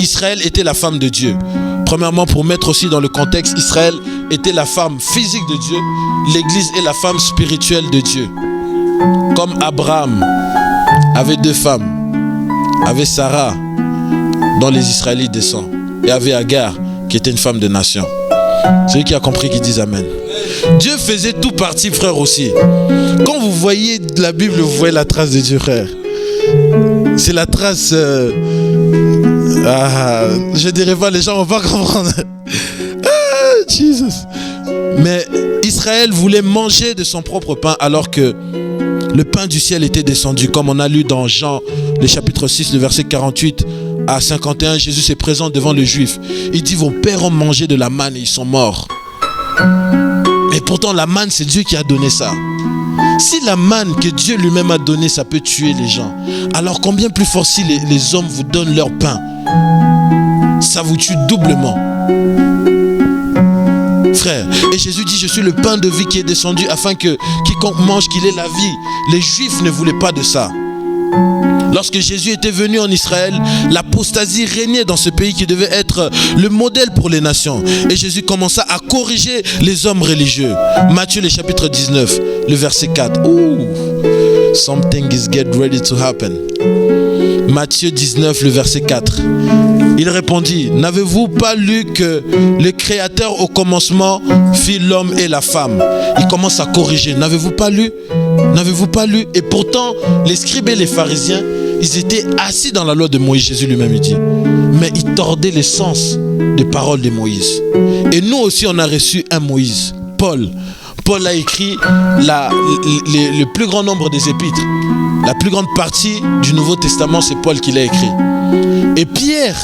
[SPEAKER 2] Israël était la femme de Dieu. Premièrement, pour mettre aussi dans le contexte, Israël était la femme physique de Dieu, l'Église est la femme spirituelle de Dieu. Comme Abraham avait 2 femmes, avait Sarah, dont les Israélites descendent, et avait Agar, qui était une femme de nation. Celui qui a compris, qui dit Amen. Dieu faisait tout partie, frère, aussi. Quand vous voyez la Bible, vous voyez la trace de Dieu, frère. C'est la trace... je dirais pas, les gens vont pas comprendre. Jesus. Mais Israël voulait manger de son propre pain alors que le pain du ciel était descendu. Comme on a lu dans Jean, le chapitre 6, le verset 48 à 51, Jésus se présente devant les Juifs. Il dit, vos pères ont mangé de la manne et ils sont morts. Mais pourtant la manne, c'est Dieu qui a donné ça. Si la manne que Dieu lui-même a donnée, ça peut tuer les gens, alors combien plus fort si les hommes vous donnent leur pain, ça vous tue doublement. Frère, et Jésus dit, je suis le pain de vie qui est descendu afin que quiconque mange qu'il ait la vie. Les Juifs ne voulaient pas de ça. Lorsque Jésus était venu en Israël, l'apostasie régnait dans ce pays qui devait être le modèle pour les nations. Et Jésus commença à corriger les hommes religieux. Matthieu le chapitre 19, le verset 4. Ouh, something is getting ready to happen. Matthieu 19, le verset 4. Il répondit, n'avez-vous pas lu que le Créateur au commencement fit l'homme et la femme? Il commence à corriger. N'avez-vous pas lu? N'avez-vous pas lu? Et pourtant, les scribes et les pharisiens, ils étaient assis dans la loi de Moïse, Jésus lui-même dit. Mais ils tordaient le sens des paroles de Moïse. Et nous aussi, on a reçu un Moïse, Paul. Paul a écrit le plus grand nombre des épîtres. La plus grande partie du Nouveau Testament, c'est Paul qui l'a écrit. Et Pierre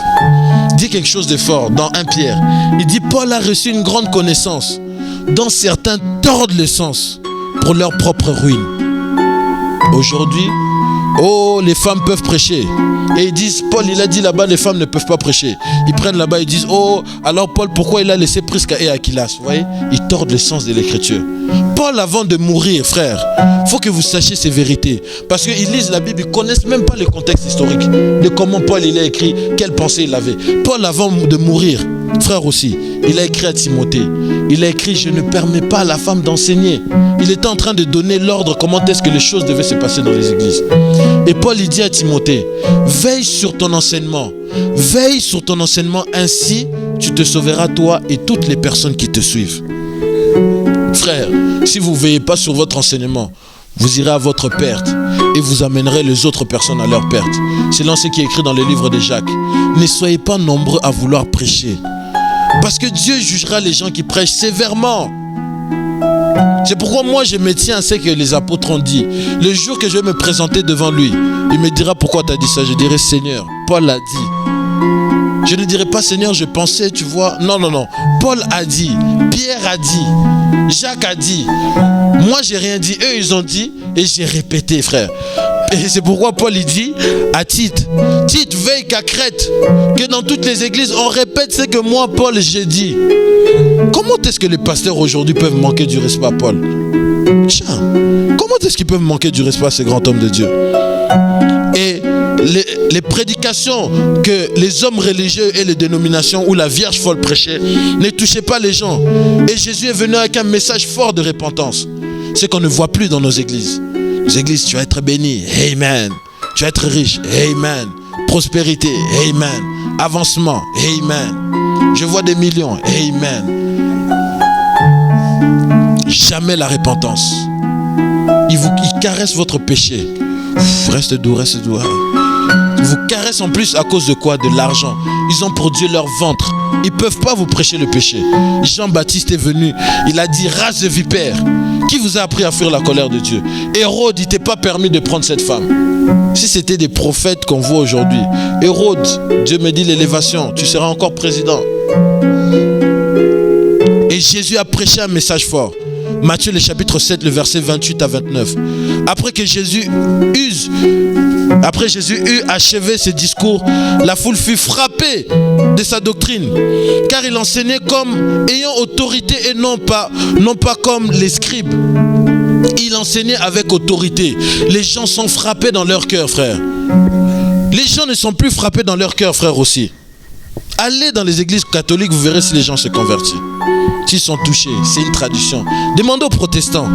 [SPEAKER 2] dit quelque chose de fort dans 1 Pierre. Il dit, Paul a reçu une grande connaissance dont certains tordent le sens pour leur propre ruine. Aujourd'hui, oh, les femmes peuvent prêcher. Et ils disent, Paul, il a dit là-bas, les femmes ne peuvent pas prêcher. Ils prennent là-bas, ils disent, oh, alors Paul, pourquoi il a laissé Prisca et Aquilas? Vous voyez, ils tordent le sens de l'écriture. Paul, avant de mourir, frère, il faut que vous sachiez ces vérités. Parce qu'ils lisent la Bible, ils ne connaissent même pas le contexte historique de comment Paul il a écrit, quelle pensée il avait. Paul, avant de mourir, frère aussi, il a écrit à Timothée. Il a écrit, je ne permets pas à la femme d'enseigner. Il était en train de donner l'ordre, comment est-ce que les choses devaient se passer dans les églises. Et Paul, il dit à Timothée, veille sur ton enseignement. Veille sur ton enseignement, ainsi tu te sauveras toi et toutes les personnes qui te suivent. Frère, si vous ne veillez pas sur votre enseignement, vous irez à votre perte et vous amènerez les autres personnes à leur perte. C'est là ce qui est écrit dans le livre de Jacques. Ne soyez pas nombreux à vouloir prêcher. Parce que Dieu jugera les gens qui prêchent sévèrement. C'est pourquoi moi je me tiens à ce que les apôtres ont dit. Le jour que je vais me présenter devant lui, il me dira pourquoi tu as dit ça. Je dirai Seigneur, Paul a dit. Je ne dirai pas Seigneur, je pensais, tu vois. Non, non, non. Paul a dit, Pierre a dit, Jacques a dit. Moi j'ai rien dit, eux ils ont dit et j'ai répété, frère. Et c'est pourquoi Paul il dit à Tite, Tite veille qu'à Crète, que dans toutes les églises on répète ce que moi Paul j'ai dit. Comment est-ce que les pasteurs aujourd'hui peuvent manquer du respect à Paul? Tiens, comment est-ce qu'ils peuvent manquer du respect à ces grands hommes de Dieu? Et les prédications que les hommes religieux et les dénominations ou la Vierge folle prêchaient ne touchaient pas les gens. Et Jésus est venu avec un message fort de repentance. C'est qu'on ne voit plus dans nos églises. Nos églises, tu vas être béni, amen. Tu vas être riche, amen. Prospérité, amen. Avancement, amen. Je vois des millions, amen. Jamais la repentance. Il caresse votre péché. Reste doux, reste doux. Ils vous caressent en plus à cause de quoi? De l'argent. Ils ont pour Dieu leur ventre. Ils ne peuvent pas vous prêcher le péché. Jean-Baptiste est venu. Il a dit, race de vipères, qui vous a appris à fuir la colère de Dieu? Hérode, il n'était pas permis de prendre cette femme. Si c'était des prophètes qu'on voit aujourd'hui, Hérode, Dieu me dit l'élévation, tu seras encore président. Et Jésus a prêché un message fort. Matthieu le chapitre 7, le verset 28 à 29. Après Jésus eut achevé ses discours, la foule fut frappée de sa doctrine, car il enseignait comme ayant autorité et non pas comme les scribes. Il enseignait avec autorité. Les gens sont frappés dans leur cœur, frère. Les gens ne sont plus frappés dans leur cœur, frère, aussi. Allez dans les églises catholiques, vous verrez si les gens se convertissent. S'ils sont touchés, c'est une tradition. Demandez aux protestants.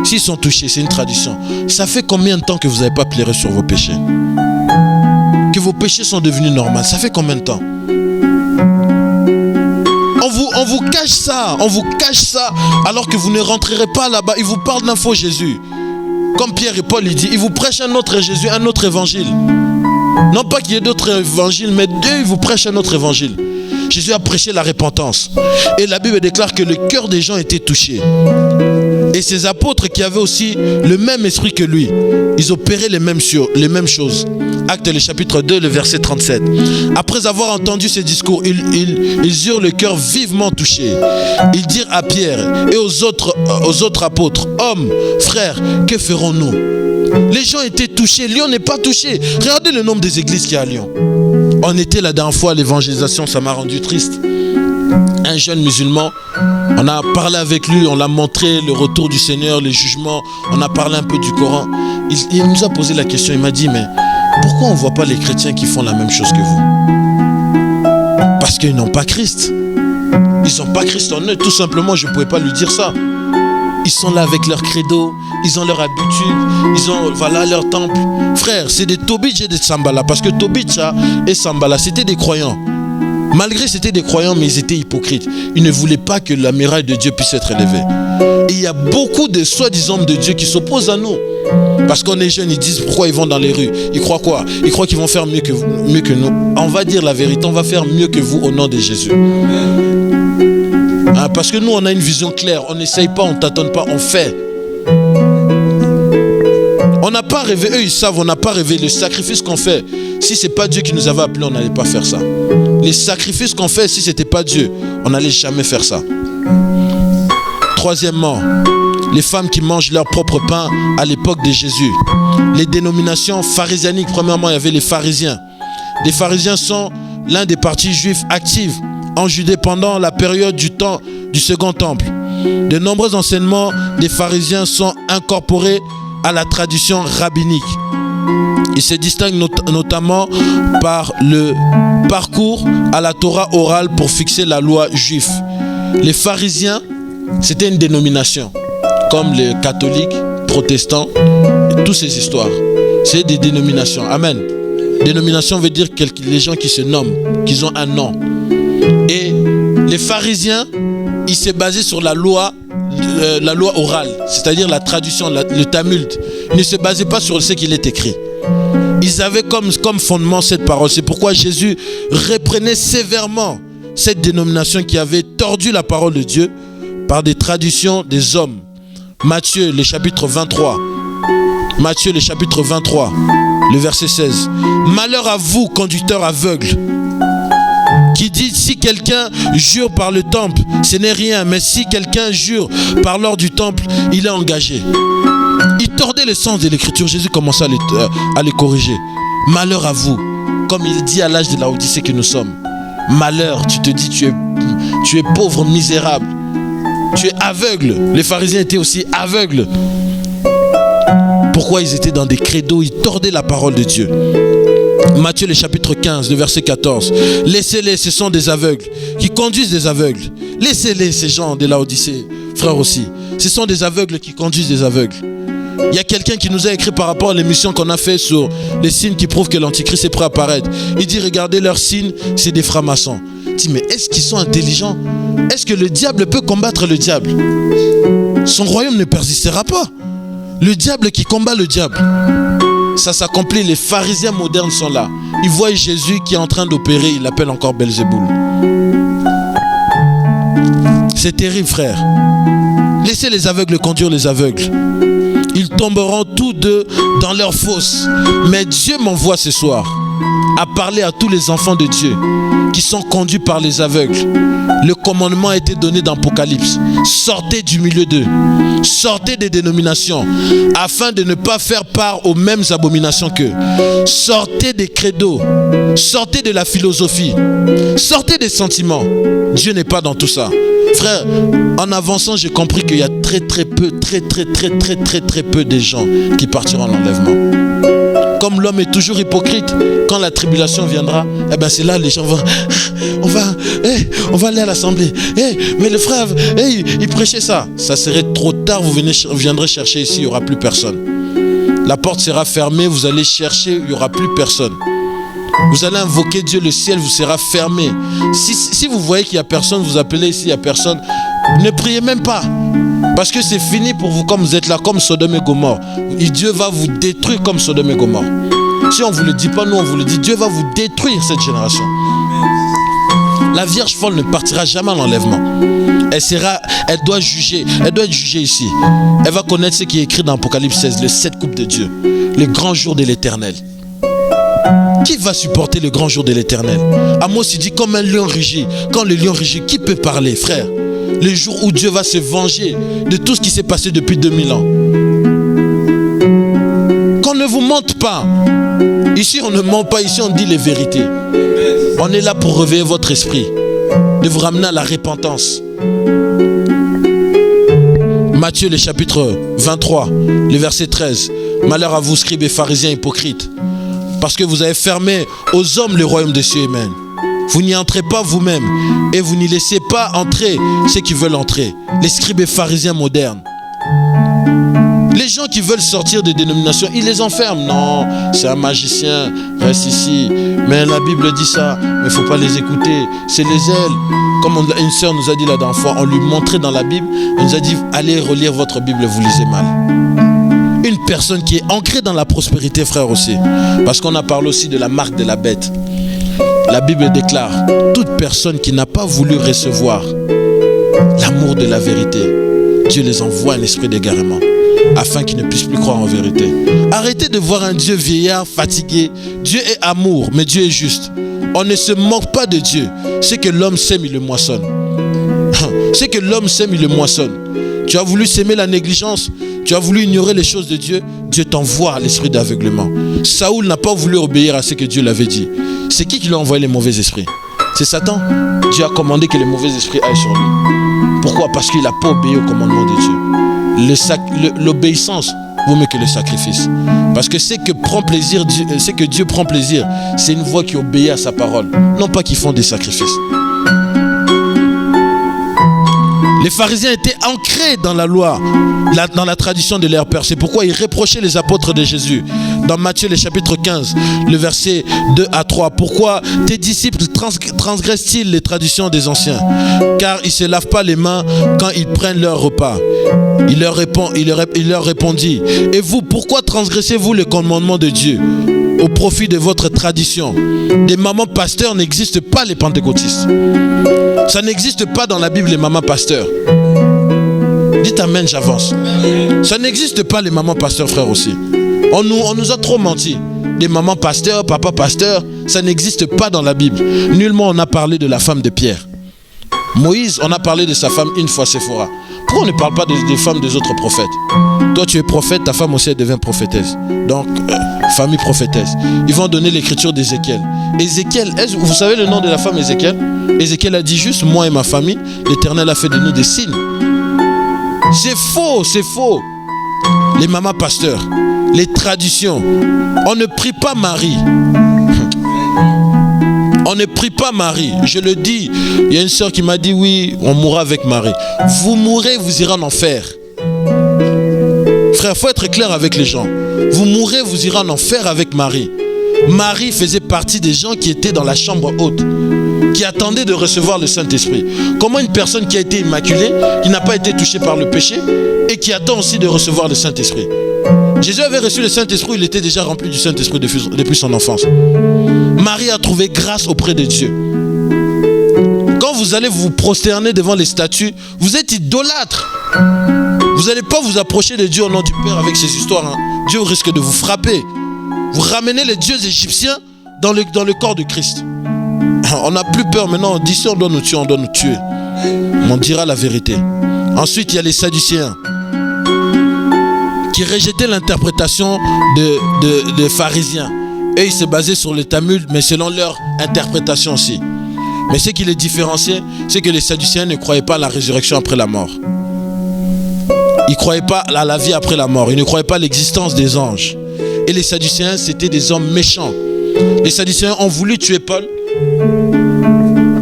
[SPEAKER 2] S'ils sont touchés, c'est une tradition. Ça fait combien de temps que vous n'avez pas pleuré sur vos péchés? Que vos péchés sont devenus normaux? Ça fait combien de temps? On vous cache ça. On vous cache ça alors que vous ne rentrerez pas là-bas. Ils vous parlent d'un faux Jésus. Comme Pierre et Paul, ils vous prêchent un autre Jésus, un autre évangile. Non pas qu'il y ait d'autres évangiles, mais Dieu il vous prêche un autre évangile. Jésus a prêché la repentance. Et la Bible déclare que le cœur des gens était touché. Et ces apôtres qui avaient aussi le même esprit que lui, ils opéraient les mêmes choses. Actes le chapitre 2, le verset 37. Après avoir entendu ces discours, ils eurent le cœur vivement touché. Ils dirent à Pierre et aux autres apôtres, hommes, frères, que ferons-nous? Les gens étaient touchés. Lyon n'est pas touché. Regardez le nombre des églises qu'il y a à Lyon. On était la dernière fois à l'évangélisation, ça m'a rendu triste. Un jeune musulman, on a parlé avec lui, on l'a montré le retour du Seigneur, les jugements, on a parlé un peu du Coran. Il nous a posé la question, il m'a dit, mais pourquoi on ne voit pas les chrétiens qui font la même chose que vous? Parce qu'ils n'ont pas Christ. Ils n'ont pas Christ en eux, tout simplement, je ne pouvais pas lui dire ça. Ils sont là avec leur credo, ils ont leur habitude, ils ont leur temple. Frère, c'est des Tobitch et des Sambala. Parce que Tobitch et Sambala, c'était des croyants. Malgré c'était des croyants, mais ils étaient hypocrites. Ils ne voulaient pas que la muraille de Dieu puisse être élevée. Et il y a beaucoup de soi-disant de Dieu qui s'opposent à nous. Parce qu'on est jeunes, ils disent pourquoi ils vont dans les rues. Ils croient quoi? Ils croient qu'ils vont faire mieux que nous. On va dire la vérité, on va faire mieux que vous au nom de Jésus. Parce que nous on a une vision claire. On n'essaye pas, on ne tâtonne pas, on fait. On n'a pas rêvé, eux ils savent, on n'a pas rêvé. Le sacrifice qu'on fait, si ce n'est pas Dieu qui nous avait appelés, on n'allait pas faire ça. Les sacrifices qu'on fait, si ce n'était pas Dieu, on n'allait jamais faire ça. Troisièmement, les femmes qui mangent leur propre pain à l'époque de Jésus. Les dénominations pharisianiques, premièrement, il y avait les pharisiens. Les pharisiens sont l'un des partis juifs actifs en Judée pendant la période du temps du Second Temple. De nombreux enseignements des pharisiens sont incorporés à la tradition rabbinique. Ils se distinguent notamment par le parcours à la Torah orale pour fixer la loi juive. Les pharisiens, c'était une dénomination, comme les catholiques, protestants, et toutes ces histoires. C'est des dénominations. Amen. Dénomination veut dire les gens qui se nomment, qui ont un nom. Et les pharisiens, ils se basaient sur la loi orale, c'est-à-dire la tradition, le Talmud. Ils ne se basaient pas sur ce qu'il est écrit. Ils avaient comme fondement cette parole. C'est pourquoi Jésus reprenait sévèrement cette dénomination qui avait tordu la parole de Dieu par des traditions des hommes. Matthieu, le chapitre 23. Matthieu, le chapitre 23, le verset 16. Malheur à vous, conducteurs aveugles, qui dit si quelqu'un jure par le temple, ce n'est rien, mais si quelqu'un jure par l'or du temple, il est engagé. Il tordait le sens de l'écriture. Jésus commençait à les corriger. Malheur à vous, comme il dit à l'âge de la Odyssée que nous sommes. Malheur, tu te dis tu es pauvre, misérable, tu es aveugle. Les pharisiens étaient aussi aveugles. Pourquoi ils étaient dans des credos? Ils tordaient la parole de Dieu. Matthieu le chapitre 15, le verset 14. Laissez-les, ce sont des aveugles qui conduisent des aveugles. Laissez-les, ces gens de la Odyssée, frères aussi. Ce sont des aveugles qui conduisent des aveugles. Il y a quelqu'un qui nous a écrit par rapport à l'émission qu'on a fait sur les signes qui prouvent que l'Antichrist est prêt à apparaître. Il dit, regardez leurs signes, c'est des francs-maçons. Il dit, mais est-ce qu'ils sont intelligents? Est-ce que le diable peut combattre le diable? Son royaume ne persistera pas. Le diable qui combat le diable. Ça s'accomplit, les pharisiens modernes sont là. Ils voient Jésus qui est en train d'opérer, ils l'appellent encore Belzéboul. C'est terrible, frère. Laissez les aveugles conduire les aveugles. Ils tomberont tous deux dans leur fosse. Mais Dieu m'envoie ce soir à parler à tous les enfants de Dieu qui sont conduits par les aveugles. Le commandement a été donné dans l'Apocalypse. Sortez du milieu d'eux. Sortez des dénominations afin de ne pas faire part aux mêmes abominations qu'eux. Sortez des credos. Sortez de la philosophie. Sortez des sentiments. Dieu n'est pas dans tout ça. Frère, en avançant, j'ai compris qu'il y a très peu de gens qui partiront en enlèvement. Comme l'homme est toujours hypocrite, quand la tribulation viendra, eh ben c'est là les gens vont, on va aller à l'assemblée. Mais le frère, il prêchait ça. Ça serait trop tard, vous viendrez chercher ici, il n'y aura plus personne. La porte sera fermée, vous allez chercher, il n'y aura plus personne. Vous allez invoquer Dieu, le ciel vous sera fermé. Si vous voyez qu'il n'y a personne, vous appelez ici, il n'y a personne, ne priez même pas. Parce que c'est fini pour vous comme vous êtes là, comme Sodome et Gomorrhe. Et Dieu va vous détruire comme Sodome et Gomorrhe. Si on ne vous le dit pas, nous on vous le dit. Dieu va vous détruire cette génération. La Vierge folle ne partira jamais à l'enlèvement. Elle doit juger. Elle doit être jugée ici. Elle va connaître ce qui est écrit dans Apocalypse 16, les 7 coupes de Dieu. Les grands jours de l'Éternel. Qui va supporter le grand jour de l'Éternel? Amos il dit comme un lion rugit. Quand le lion rugit, qui peut parler, frère? Le jour où Dieu va se venger de tout ce qui s'est passé depuis 2000 ans. Qu'on ne vous mente pas. Ici on ne ment pas, ici on dit les vérités. On est là pour réveiller votre esprit, de vous ramener à la repentance. Matthieu le chapitre 23, le verset 13. Malheur à vous, scribes et pharisiens hypocrites, parce que vous avez fermé aux hommes le royaume des cieux et humains. Vous n'y entrez pas vous-même et vous n'y laissez pas entrer ceux qui veulent entrer. Les scribes et pharisiens modernes. Les gens qui veulent sortir des dénominations, ils les enferment. Non, c'est un magicien, reste ici. Mais la Bible dit ça, mais il ne faut pas les écouter. C'est les ailes. Comme une sœur nous a dit la dernière fois, on lui montrait dans la Bible, elle nous a dit, allez relire votre Bible, vous lisez mal. Une personne qui est ancrée dans la prospérité, frère aussi. Parce qu'on a parlé aussi de la marque de la bête. La Bible déclare, toute personne qui n'a pas voulu recevoir l'amour de la vérité, Dieu les envoie un esprit d'égarement. afin qu'ils ne puissent plus croire en vérité. Arrêtez de voir un Dieu vieillard, fatigué. Dieu est amour, mais Dieu est juste. On ne se moque pas de Dieu. C'est que l'homme sème, il le moissonne. C'est que l'homme sème, il le moissonne. Tu as voulu s'aimer la négligence, tu as voulu ignorer les choses de Dieu, Dieu t'envoie l'esprit d'aveuglement. Saoul n'a pas voulu obéir à ce que Dieu l'avait dit. C'est qui lui a envoyé les mauvais esprits? C'est Satan. Dieu a commandé que les mauvais esprits aillent sur lui. Pourquoi? Parce qu'il n'a pas obéi au commandement de Dieu. L'obéissance vaut mieux que le sacrifice. Parce que c'est que Dieu prend plaisir, c'est une voix qui obéit à sa parole, non pas qui font des sacrifices. Les pharisiens étaient ancrés dans la loi, dans la tradition de leur père. C'est pourquoi ils reprochaient les apôtres de Jésus. Dans Matthieu, le chapitre 15, le verset 2 à 3. Pourquoi tes disciples transgressent-ils les traditions des anciens? Car ils ne se lavent pas les mains quand ils prennent leur repas. Il leur répondit, et vous, pourquoi transgressez-vous les commandements de Dieu au profit de votre tradition? Les mamans pasteurs n'existent pas, les pentecôtistes. Ça n'existe pas dans la Bible, les mamans pasteurs. Dites amen, j'avance. Ça n'existe pas, les mamans pasteurs, frères aussi. On nous a trop menti. Les mamans pasteurs, papa pasteur, ça n'existe pas dans la Bible. Nullement on a parlé de la femme de Pierre. Moïse, on a parlé de sa femme une fois, Séphora. Pourquoi on ne parle pas des femmes des autres prophètes? Toi tu es prophète, ta femme aussi elle devient prophétesse. Donc, famille prophétesse. Ils vont donner l'écriture d'Ézéchiel. Ézéchiel, vous savez le nom de la femme Ézéchiel? Ézéchiel a dit juste, moi et ma famille, l'Éternel a fait de nous des signes. C'est faux, c'est faux. Les mamans pasteurs, les traditions. On ne prie pas Marie. On ne prie pas Marie. Je le dis, il y a une sœur qui m'a dit, oui, on mourra avec Marie. Vous mourrez, vous irez en enfer. Frère, il faut être clair avec les gens. Vous mourrez, vous irez en enfer avec Marie. Marie faisait partie des gens qui étaient dans la chambre haute, qui attendaient de recevoir le Saint-Esprit. Comment une personne qui a été immaculée, qui n'a pas été touchée par le péché, et qui attend aussi de recevoir le Saint-Esprit? Jésus avait reçu le Saint-Esprit, il était déjà rempli du Saint-Esprit depuis son enfance. Marie a trouvé grâce auprès de Dieu. Quand vous allez vous prosterner devant les statues, vous êtes idolâtre. Vous n'allez pas vous approcher de Dieu au nom du Père avec ces histoires. Dieu risque de vous frapper. Vous ramenez les dieux égyptiens dans le corps de Christ. On n'a plus peur maintenant. D'ici on doit nous tuer, on doit nous tuer. On dira la vérité. Ensuite, il y a les Sadducéens qui rejetaient l'interprétation des pharisiens. Et ils se basaient sur le Talmud, mais selon leur interprétation aussi. Mais ce qui les différenciait, c'est que les Sadducéens ne croyaient pas à la résurrection après la mort. Ils ne croyaient pas à la vie après la mort. Ils ne croyaient pas à l'existence des anges. Et les Sadducéens, c'était des hommes méchants. Les Sadducéens ont voulu tuer Paul.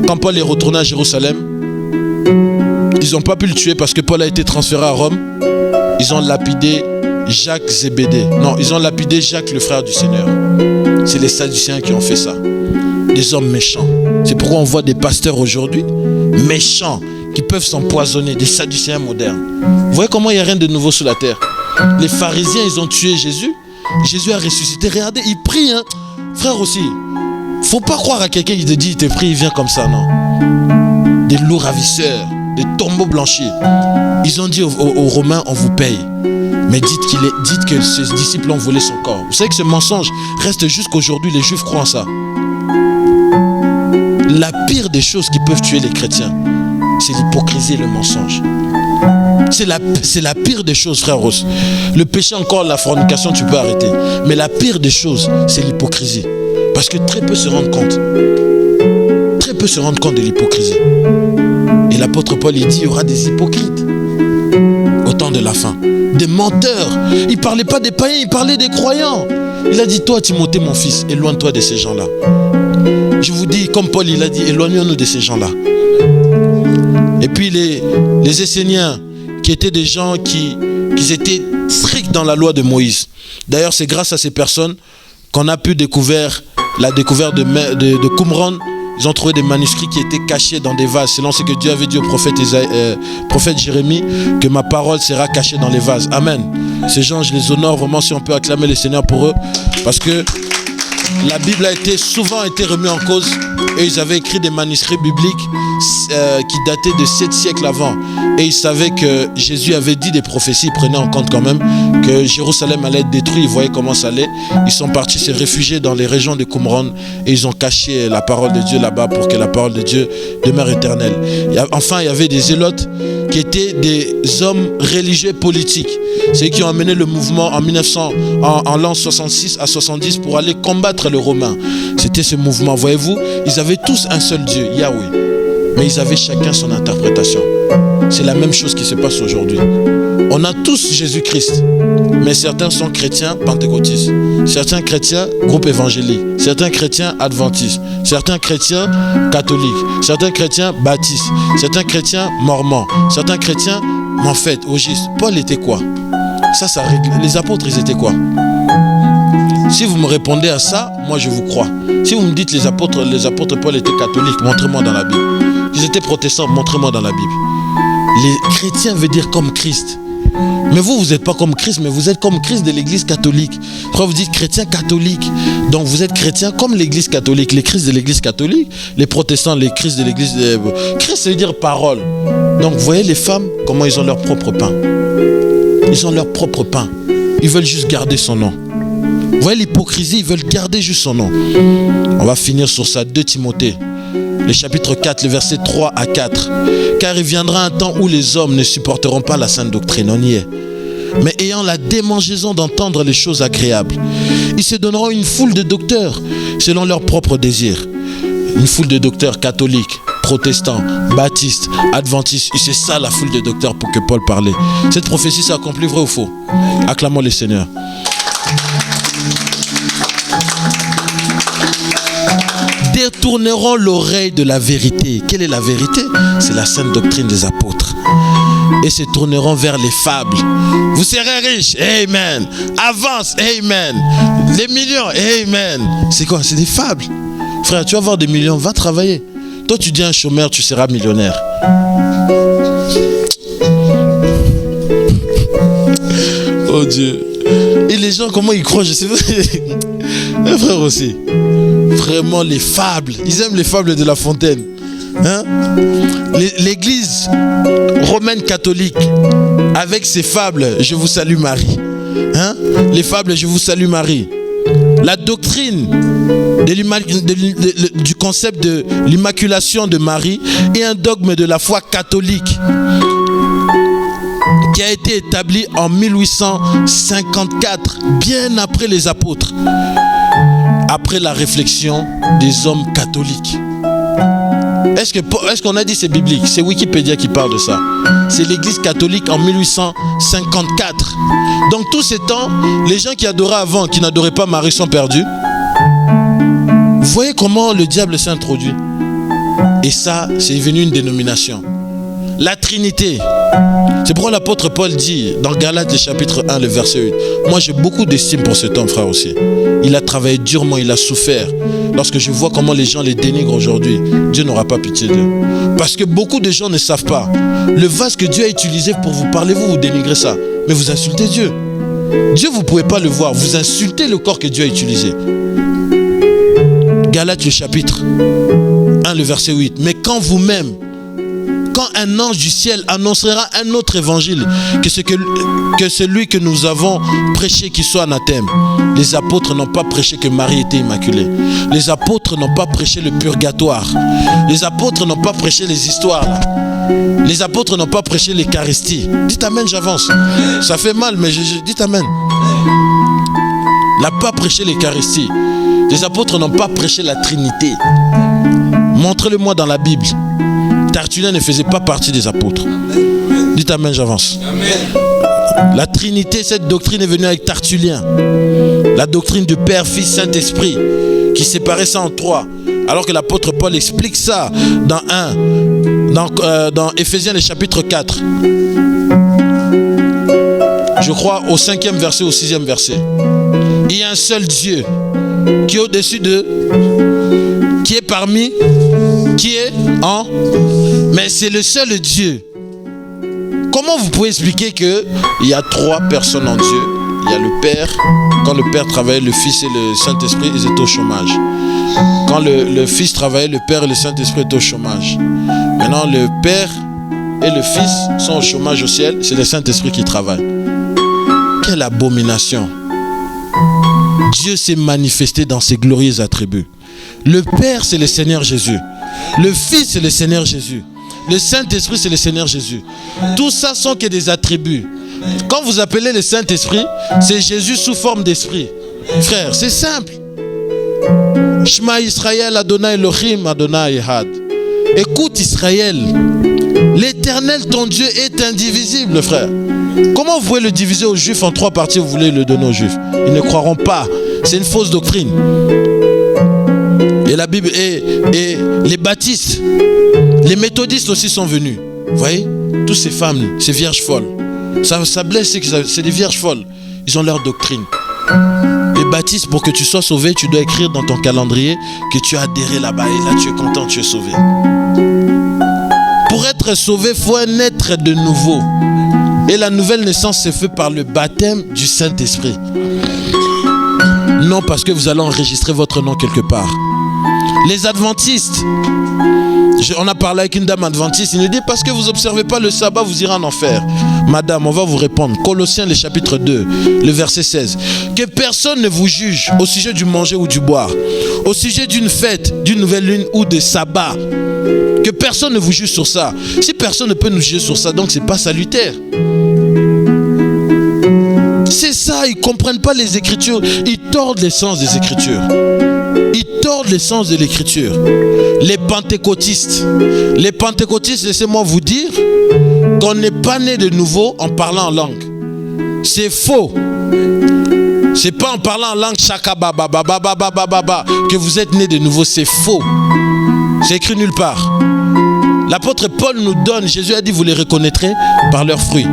[SPEAKER 2] Quand Paul est retourné à Jérusalem, ils n'ont pas pu le tuer parce que Paul a été transféré à Rome. Ils ont lapidé Jacques Zébédée. Non, ils ont lapidé Jacques, le frère du Seigneur. C'est les Sadducéens qui ont fait ça. Des hommes méchants. C'est pourquoi on voit des pasteurs aujourd'hui méchants qui peuvent s'empoisonner, des Sadducéens modernes. Vous voyez comment il n'y a rien de nouveau sur la terre. Les pharisiens, ils ont tué Jésus. Jésus a ressuscité. Regardez, il prie. Frère aussi, faut pas croire à quelqu'un qui te dit il te prie, il vient comme ça, non. Des loups ravisseurs, des tombeaux blanchis. Ils ont dit aux Romains, on vous paye. Mais dites que ses disciples ont volé son corps. Vous savez que ce mensonge reste jusqu'aujourd'hui, les Juifs croient en ça. La pire des choses qui peuvent tuer les chrétiens, c'est l'hypocrisie et le mensonge. C'est la pire des choses, frère Ross. Le péché encore, la fornication, tu peux arrêter. Mais la pire des choses, c'est l'hypocrisie. Parce que très peu se rendent compte. Très peu se rendent compte de l'hypocrisie. Et l'apôtre Paul, il dit, il y aura des hypocrites au temps de la fin. Des menteurs. Il ne parlait pas des païens, il parlait des croyants. Il a dit, toi Timothée, mon fils, éloigne-toi de ces gens-là. Je vous dis, comme Paul, il a dit, éloignons-nous de ces gens-là. Et puis les Esséniens, qui étaient des gens qui étaient stricts dans la loi de Moïse. D'ailleurs, c'est grâce à ces personnes qu'on a pu découvrir la découverte de Qumran. Ils ont trouvé des manuscrits qui étaient cachés dans des vases, selon ce que Dieu avait dit au prophète Jérémie, que ma parole sera cachée dans les vases. Amen. Ces gens, je les honore vraiment, si on peut acclamer le Seigneur pour eux, parce que la Bible a souvent été remise en cause et ils avaient écrit des manuscrits bibliques qui dataient de 7 siècles avant. Et ils savaient que Jésus avait dit des prophéties, ils prenaient en compte quand même que Jérusalem allait être détruit, ils voyaient comment ça allait. Ils sont partis se réfugier dans les régions de Qumran et ils ont caché la parole de Dieu là-bas pour que la parole de Dieu demeure éternelle. Enfin, il y avait des zélotes qui étaient des hommes religieux politiques. C'est eux qui ont amené le mouvement en l'an 66 à 70 pour aller combattre les Romains. C'était ce mouvement. Voyez-vous, ils avaient tous un seul Dieu, Yahweh. Mais ils avaient chacun son interprétation. C'est la même chose qui se passe aujourd'hui. On a tous Jésus-Christ. Mais certains sont chrétiens pentecôtistes. Certains chrétiens groupe évangélique. Certains chrétiens adventistes. Certains chrétiens catholiques. Certains chrétiens baptistes. Certains chrétiens mormons. Certains chrétiens, en fait, au juste. Paul était quoi? Ça règle. Les apôtres, ils étaient quoi? Si vous me répondez à ça, moi je vous crois. Si vous me dites les apôtres Paul étaient catholiques, montrez-moi dans la Bible. Ils étaient protestants, montrez-moi dans la Bible. Les chrétiens veut dire comme Christ. Mais vous n'êtes pas comme Christ, mais vous êtes comme Christ de l'église catholique. Pourquoi vous dites chrétien catholique? Donc vous êtes chrétien comme l'église catholique. Les Christ de l'église catholique, les protestants, les Christ de l'église... Christ, ça veut dire parole. Donc vous voyez les femmes, comment ils ont leur propre pain. Ils ont leur propre pain. Ils veulent juste garder son nom. Vous voyez l'hypocrisie, ils veulent garder juste son nom. On va finir sur ça, 2 Timothée. Le chapitre 4, le verset 3 à 4. Car il viendra un temps où les hommes ne supporteront pas la sainte doctrine, on y est. Mais ayant la démangeaison d'entendre les choses agréables, ils se donneront une foule de docteurs selon leurs propres désirs. Une foule de docteurs catholiques, protestants, baptistes, adventistes. Et c'est ça la foule de docteurs pour que Paul parlait. Cette prophétie s'est accomplie, vrai ou faux? Acclamons le Seigneur. Détourneront l'oreille de la vérité. Quelle est la vérité? C'est la sainte doctrine des apôtres. Et se tourneront vers les fables. Vous serez riches, amen. Avance, amen. Les millions, amen. C'est quoi? C'est des fables. Frère, tu vas avoir des millions, va travailler. Toi, tu dis un chômeur, tu seras millionnaire. Oh Dieu. Et les gens, comment ils croient? Je sais pas. Un frère aussi. Vraiment les fables. Ils aiment les fables de La Fontaine. Hein? L'église romaine catholique, avec ses fables, je vous salue Marie. Hein? Les fables, je vous salue Marie. La doctrine du concept de l'immaculation de Marie est un dogme de la foi catholique qui a été établi en 1854, bien après les apôtres, après la réflexion des hommes catholiques. Est-ce qu'on a dit c'est biblique? C'est Wikipédia qui parle de ça. C'est l'église catholique en 1854. Donc tous ces temps, les gens qui adoraient avant, qui n'adoraient pas Marie sont perdus. Vous voyez comment le diable s'est introduit? Et ça, c'est devenu une dénomination. La Trinité. C'est pourquoi l'apôtre Paul dit dans Galates chapitre 1, le verset 8. Moi j'ai beaucoup d'estime pour cet homme, frère aussi. Il a travaillé durement, il a souffert. Lorsque je vois comment les gens les dénigrent aujourd'hui, Dieu n'aura pas pitié d'eux. Parce que beaucoup de gens ne savent pas. Le vase que Dieu a utilisé pour vous parler, vous dénigrez ça. Mais vous insultez Dieu. Dieu, vous ne pouvez pas le voir. Vous insultez le corps que Dieu a utilisé. Galates le chapitre 1, le verset 8. Mais quand vous-même, quand un ange du ciel annoncera un autre évangile que celui que nous avons prêché qui soit anathème. Les apôtres n'ont pas prêché que Marie était immaculée. Les apôtres n'ont pas prêché le purgatoire. Les apôtres n'ont pas prêché les histoires. Les apôtres n'ont pas prêché l'Eucharistie. Dites amen, j'avance. Ça fait mal, mais dites amen. N'a pas prêché l'Eucharistie. Les apôtres n'ont pas prêché la Trinité. Montrez-le-moi dans la Bible. Tertullien ne faisait pas partie des apôtres. Dites amen, j'avance. La Trinité, cette doctrine est venue avec Tertullien. La doctrine du Père, Fils, Saint-Esprit, qui séparait ça en 3. Alors que l'apôtre Paul explique ça dans Éphésiens, le chapitre 4. Je crois au 5e verset, au 6e verset. Il y a un seul Dieu qui est au-dessus qui est parmi, qui est en, mais c'est le seul Dieu. Comment vous pouvez expliquer qu'il y a 3 personnes en Dieu? Il y a le Père. Quand le Père travaillait, le Fils et le Saint-Esprit, ils étaient au chômage. Quand le Fils travaillait, le Père et le Saint-Esprit étaient au chômage. Maintenant, le Père et le Fils sont au chômage au ciel. C'est le Saint-Esprit qui travaille. Quelle abomination! Dieu s'est manifesté dans ses glorieux attributs. Le Père, c'est le Seigneur Jésus. Le Fils, c'est le Seigneur Jésus. Le Saint-Esprit, c'est le Seigneur Jésus. Tout ça sont que des attributs. Quand vous appelez le Saint-Esprit, c'est Jésus sous forme d'esprit. Frère, c'est simple. Shema Israël, Adonai Elohim, Adonai Ehad. Écoute Israël, l'Éternel, ton Dieu, est indivisible, frère. Comment vous pouvez le diviser aux Juifs en 3 parties, vous voulez le donner aux Juifs? Ils ne croiront pas. C'est une fausse doctrine. Et la Bible et les baptistes, les méthodistes aussi sont venus. Vous voyez? Toutes ces femmes, ces vierges folles. Ça blesse, c'est des vierges folles. Ils ont leur doctrine. Les baptistes, pour que tu sois sauvé, tu dois écrire dans ton calendrier que tu as adhéré là-bas. Et là, tu es content, tu es sauvé. Pour être sauvé, il faut naître de nouveau. Et la nouvelle naissance se fait par le baptême du Saint-Esprit. Non parce que vous allez enregistrer votre nom quelque part. Les adventistes, on a parlé avec une dame adventiste, il nous dit parce que vous n'observez pas le sabbat, vous irez en enfer. Madame, on va vous répondre. Colossiens, le chapitre 2, le verset 16. Que personne ne vous juge au sujet du manger ou du boire, au sujet d'une fête, d'une nouvelle lune ou de sabbat. Que personne ne vous juge sur ça. Si personne ne peut nous juger sur ça, donc c'est pas salutaire. C'est ça, ils ne comprennent pas les Écritures. Ils tordent les sens des Écritures. Ils tordent les sens de l'Écriture. Les pentecôtistes, laissez-moi vous dire qu'on n'est pas né de nouveau en parlant en langue. C'est faux. C'est pas en parlant en langue que vous êtes né de nouveau. C'est faux. C'est écrit nulle part. L'apôtre Paul nous donne, Jésus a dit, vous les reconnaîtrez par leurs fruits.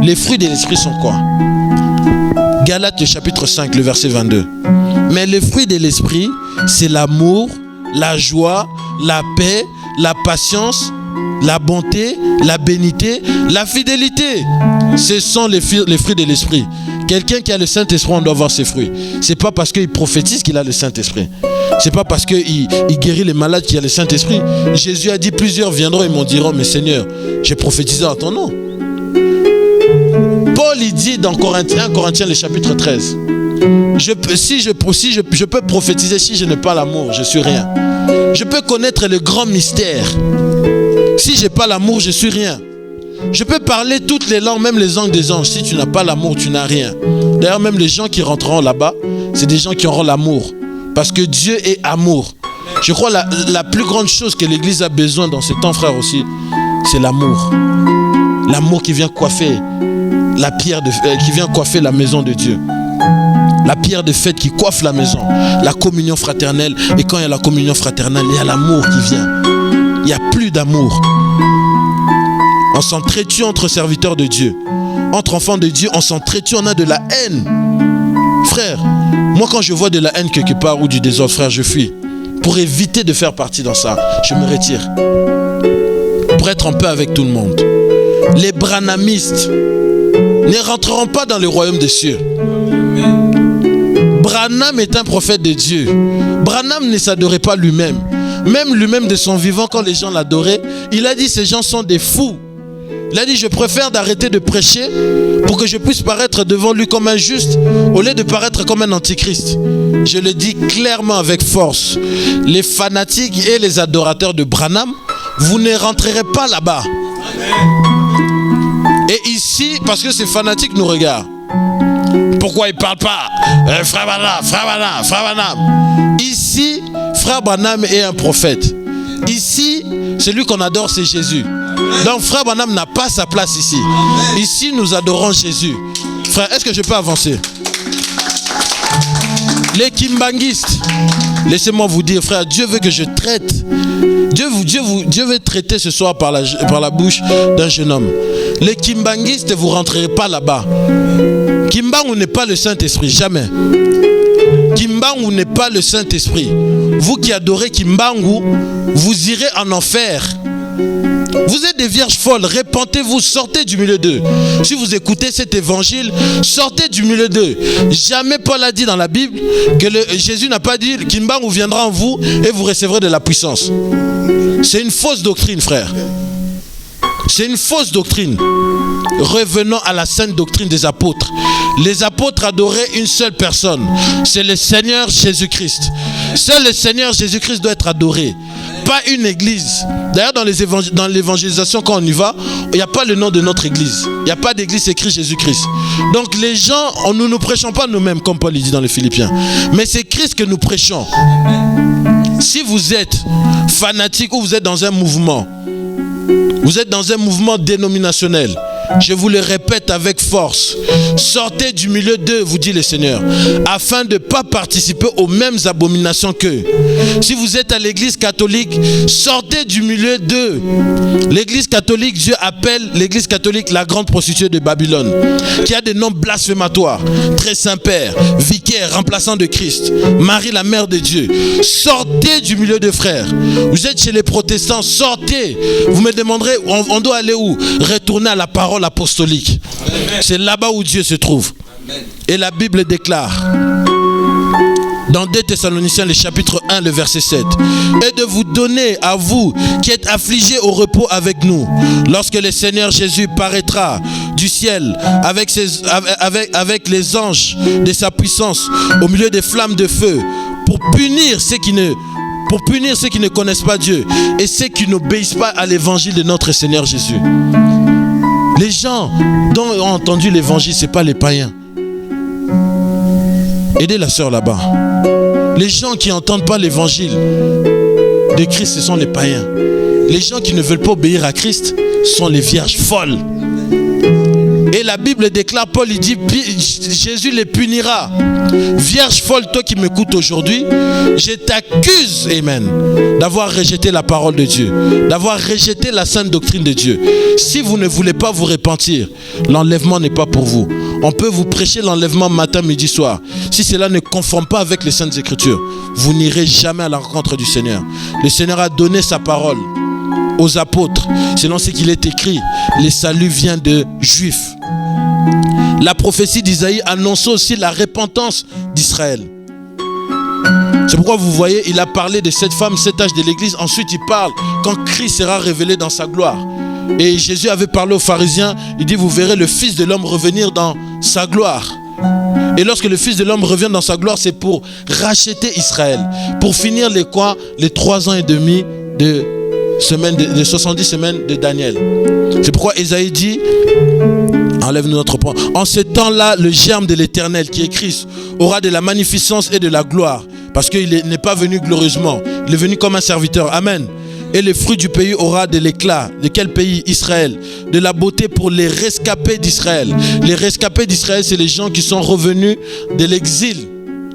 [SPEAKER 2] Les fruits de l'esprit sont quoi? Galates, le chapitre 5, le verset 22. Mais les fruits de l'esprit, c'est l'amour, la joie, la paix, la patience, la bonté, la bénité, la fidélité. Ce sont les fruits de l'esprit. Quelqu'un qui a le Saint-Esprit, on doit voir ses fruits. C'est pas parce qu'il prophétise qu'il a le Saint-Esprit. C'est pas parce qu'il guérit les malades qu'il a le Saint-Esprit. Jésus a dit, plusieurs viendront et m'en diront, mais Seigneur, j'ai prophétisé en ton nom. Paul, il dit dans 1 Corinthiens, le chapitre 13, je peux prophétiser, si je n'ai pas l'amour, je suis rien. Je peux connaître le grand mystère. Si je n'ai pas l'amour, je suis rien. Je peux parler toutes les langues, même les langues des anges. Si tu n'as pas l'amour, tu n'as rien. D'ailleurs, même les gens qui rentreront là-bas, c'est des gens qui auront l'amour. Parce que Dieu est amour. Je crois la plus grande chose que l'Église a besoin dans ces temps, frères aussi, c'est l'amour. L'amour qui vient coiffer qui vient coiffer la maison de Dieu. La pierre de fête qui coiffe la maison. La communion fraternelle. Et quand il y a la communion fraternelle, il y a l'amour qui vient. Il n'y a plus d'amour. On s'entretue entre serviteurs de Dieu. Entre enfants de Dieu, on s'entretue, on a de la haine. Frère, moi quand je vois de la haine quelque part ou du désordre, frère, je fuis. Pour éviter de faire partie dans ça, je me retire. Pour être en paix avec tout le monde. Les branhamistes ne rentreront pas dans le royaume des cieux. Branham est un prophète de Dieu. Branham ne s'adorait pas lui-même. Même lui-même de son vivant, quand les gens l'adoraient, il a dit ces gens sont des fous. Il a dit je préfère d'arrêter de prêcher pour que je puisse paraître devant lui comme un juste au lieu de paraître comme un antichrist. Je le dis clairement avec force. Les fanatiques et les adorateurs de Branham, vous ne rentrerez pas là-bas. Et ici, parce que ces fanatiques nous regardent. Pourquoi ils ne parlent pas Frère Branham. Ici, Frère Branham est un prophète. Ici, celui qu'on adore, c'est Jésus. Donc Frère Branham n'a pas sa place ici. Ici, nous adorons Jésus. Frère, est-ce que je peux avancer? Les kimbanguistes, laissez-moi vous dire, frère, Dieu veut que je traite. Dieu veut traiter ce soir par la bouche d'un jeune homme. Les kimbanguistes, vous ne rentrerez pas là-bas. Kimbangu n'est pas le Saint-Esprit, jamais. Kimbangu n'est pas le Saint-Esprit. Vous qui adorez Kimbangu, vous irez en enfer. Vous êtes des vierges folles, répentez-vous, sortez du milieu d'eux. Si vous écoutez cet évangile, sortez du milieu d'eux. Jamais Paul a dit dans la Bible que Jésus n'a pas dit Kimbangu viendra en vous et vous recevrez de la puissance. C'est une fausse doctrine, frère. C'est une fausse doctrine. Revenons à la sainte doctrine des apôtres. Les apôtres adoraient une seule personne, c'est le Seigneur Jésus-Christ. Seul le Seigneur Jésus-Christ doit être adoré, pas une église. D'ailleurs, dans l'évangélisation, quand on y va, il n'y a pas le nom de notre église. Il n'y a pas d'église écrit Jésus-Christ. Donc les gens, nous ne prêchons pas nous-mêmes, comme Paul dit dans les Philippiens. Mais c'est Christ que nous prêchons. Si vous êtes fanatique ou vous êtes dans un mouvement, vous êtes dans un mouvement dénominationnel, je vous le répète avec force, sortez du milieu d'eux, vous dit le Seigneur, afin de ne pas participer aux mêmes abominations qu'eux. Si vous êtes à l'église catholique, sortez du milieu d'eux. L'église catholique, Dieu appelle l'église catholique la grande prostituée de Babylone, qui a des noms blasphématoires, très Saint-Père, vicaire, remplaçant de Christ, Marie la mère de Dieu. Sortez du milieu de frères. Vous êtes chez les protestants, sortez. Vous me demanderez, on doit aller où? Retourner à la parole apostolique. C'est là-bas où Dieu se trouve. Amen. Et la Bible déclare dans 2 Thessaloniciens le chapitre 1 le verset 7, et de vous donner à vous qui êtes affligés au repos avec nous lorsque le Seigneur Jésus paraîtra du ciel avec les anges de sa puissance au milieu des flammes de feu pour punir ceux qui ne connaissent pas Dieu et ceux qui n'obéissent pas à l'évangile de notre Seigneur Jésus. Les gens dont ont entendu l'évangile, ce n'est pas les païens. Aidez la sœur là-bas. Les gens qui n'entendent pas l'évangile de Christ, ce sont les païens. Les gens qui ne veulent pas obéir à Christ sont les vierges folles. Et la Bible déclare, Paul il dit, Jésus les punira. Vierge folle, toi qui m'écoutes aujourd'hui, je t'accuse, amen, d'avoir rejeté la parole de Dieu, d'avoir rejeté la sainte doctrine de Dieu. Si vous ne voulez pas vous repentir, l'enlèvement n'est pas pour vous. On peut vous prêcher l'enlèvement matin, midi, soir. Si cela ne conforme pas avec les saintes écritures, vous n'irez jamais à la rencontre du Seigneur. Le Seigneur a donné sa parole aux apôtres, selon ce qu'il est écrit, le salut vient de Juifs. La prophétie d'Isaïe annonçait aussi la repentance d'Israël. C'est pourquoi vous voyez, il a parlé de cette femme, cet âge de l'église. Ensuite, il parle quand Christ sera révélé dans sa gloire. Et Jésus avait parlé aux pharisiens, il dit, vous verrez le Fils de l'homme revenir dans sa gloire. Et lorsque le Fils de l'homme revient dans sa gloire, c'est pour racheter Israël, pour finir les 3 ans et demi de 70 semaines de Daniel. C'est pourquoi Ésaïe dit, enlève-nous notre point, en ce temps-là, le germe de l'Éternel qui est Christ aura de la magnificence et de la gloire, parce qu'il n'est pas venu glorieusement, il est venu comme un serviteur. Amen. Et le fruit du pays aura de l'éclat. De quel pays? Israël. De la beauté pour les rescapés d'Israël. Les rescapés d'Israël, c'est les gens qui sont revenus de l'exil.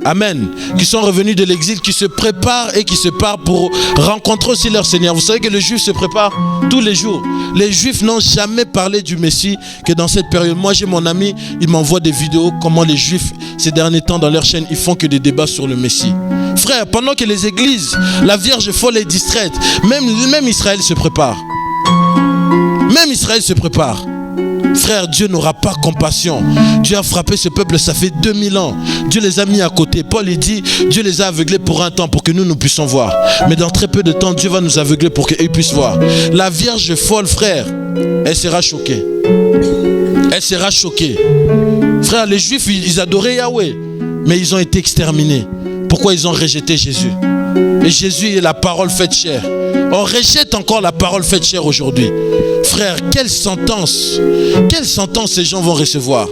[SPEAKER 2] Amen. Qui sont revenus de l'exil, qui se préparent et qui se partent pour rencontrer aussi leur Seigneur. Vous savez que les Juifs se préparent tous les jours. Les Juifs n'ont jamais parlé du Messie que dans cette période. Moi, j'ai mon ami, il m'envoie des vidéos comment les Juifs, ces derniers temps, dans leur chaîne, ils font que des débats sur le Messie. Frère, pendant que les églises, la Vierge folle est distraite, même Israël se prépare. Même Israël se prépare. Frère, Dieu n'aura pas compassion. Dieu a frappé ce peuple, ça fait 2000 ans. Dieu les a mis à côté. Paul il dit, Dieu les a aveuglés pour un temps, pour que nous puissions voir. Mais dans très peu de temps, Dieu va nous aveugler pour qu'ils puissent voir. La Vierge folle, frère, elle sera choquée. Elle sera choquée. Frère, les Juifs, ils adoraient Yahweh, mais ils ont été exterminés. Pourquoi ils ont rejeté Jésus? Et Jésus est la parole faite chair. On rejette encore la parole faite chair aujourd'hui. Frère, quelle sentence ces gens vont recevoir?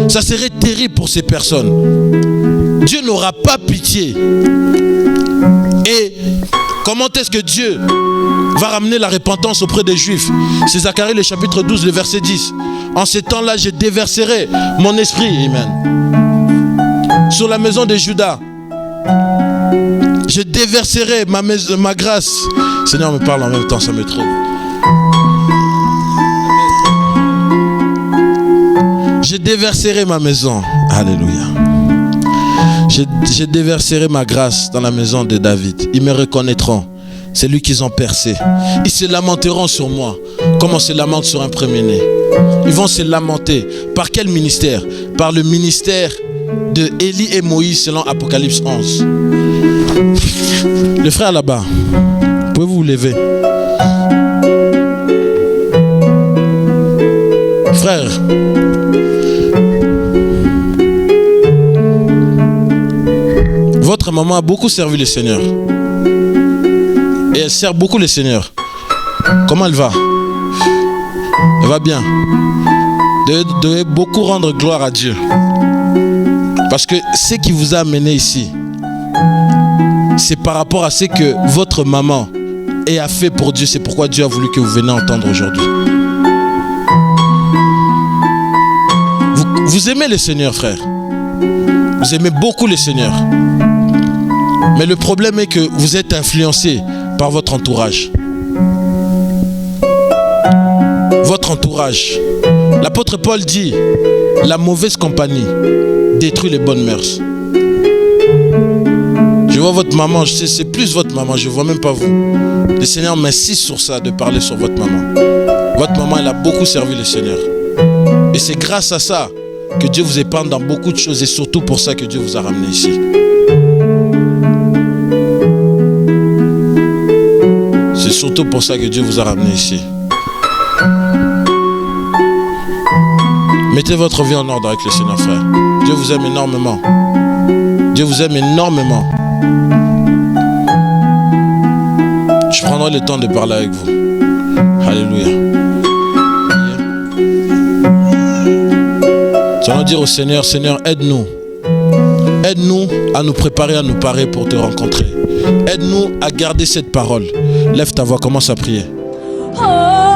[SPEAKER 2] Ça serait terrible pour ces personnes. Dieu n'aura pas pitié. Et comment est-ce que Dieu va ramener la repentance auprès des Juifs? C'est Zacharie le chapitre 12, le verset 10. En ces temps-là, je déverserai mon esprit, amen, sur la maison de Juda. Je déverserai ma grâce. Seigneur me parle en même temps, ça me trouve. Je déverserai ma maison. Alléluia. Je déverserai ma grâce dans la maison de David. Ils me reconnaîtront. c'est lui qu'ils ont percé. Ils se lamenteront sur moi, comme on se lamente sur un premier-né. Ils vont se lamenter. Par quel ministère? Par le ministère de Élie et Moïse selon Apocalypse 11. Le frère là-bas, pouvez-vous vous lever? Frère, votre maman a beaucoup servi le Seigneur. Et elle sert beaucoup le Seigneur. Comment elle va? Elle va bien. Vous devez beaucoup rendre gloire à Dieu. Parce que ce qui vous a amené ici, c'est par rapport à ce que votre maman a fait pour Dieu. C'est pourquoi Dieu a voulu que vous veniez entendre aujourd'hui. Vous aimez le Seigneur, frère. Vous aimez beaucoup le Seigneur. Mais le problème est que vous êtes influencé par votre entourage. Votre entourage. L'apôtre Paul dit, la mauvaise compagnie détruit les bonnes mœurs. Je vois votre maman, je sais, c'est plus votre maman, je ne vois même pas vous. Le Seigneur m'insiste sur ça, de parler sur votre maman. Votre maman, elle a beaucoup servi le Seigneur. Et c'est grâce à ça que Dieu vous épargne dans beaucoup de choses, et surtout pour ça que Dieu vous a ramené ici. C'est surtout pour ça que Dieu vous a ramené ici. Mettez votre vie en ordre avec le Seigneur, frère. Dieu vous aime énormément. Dieu vous aime énormément. Je prendrai le temps de parler avec vous. Alléluia. Nous allons dire au Seigneur, Seigneur, aide-nous. Aide-nous à nous préparer, à nous parer pour te rencontrer. Aide-nous à garder cette parole. Lève ta voix, commence à prier.
[SPEAKER 1] Oh.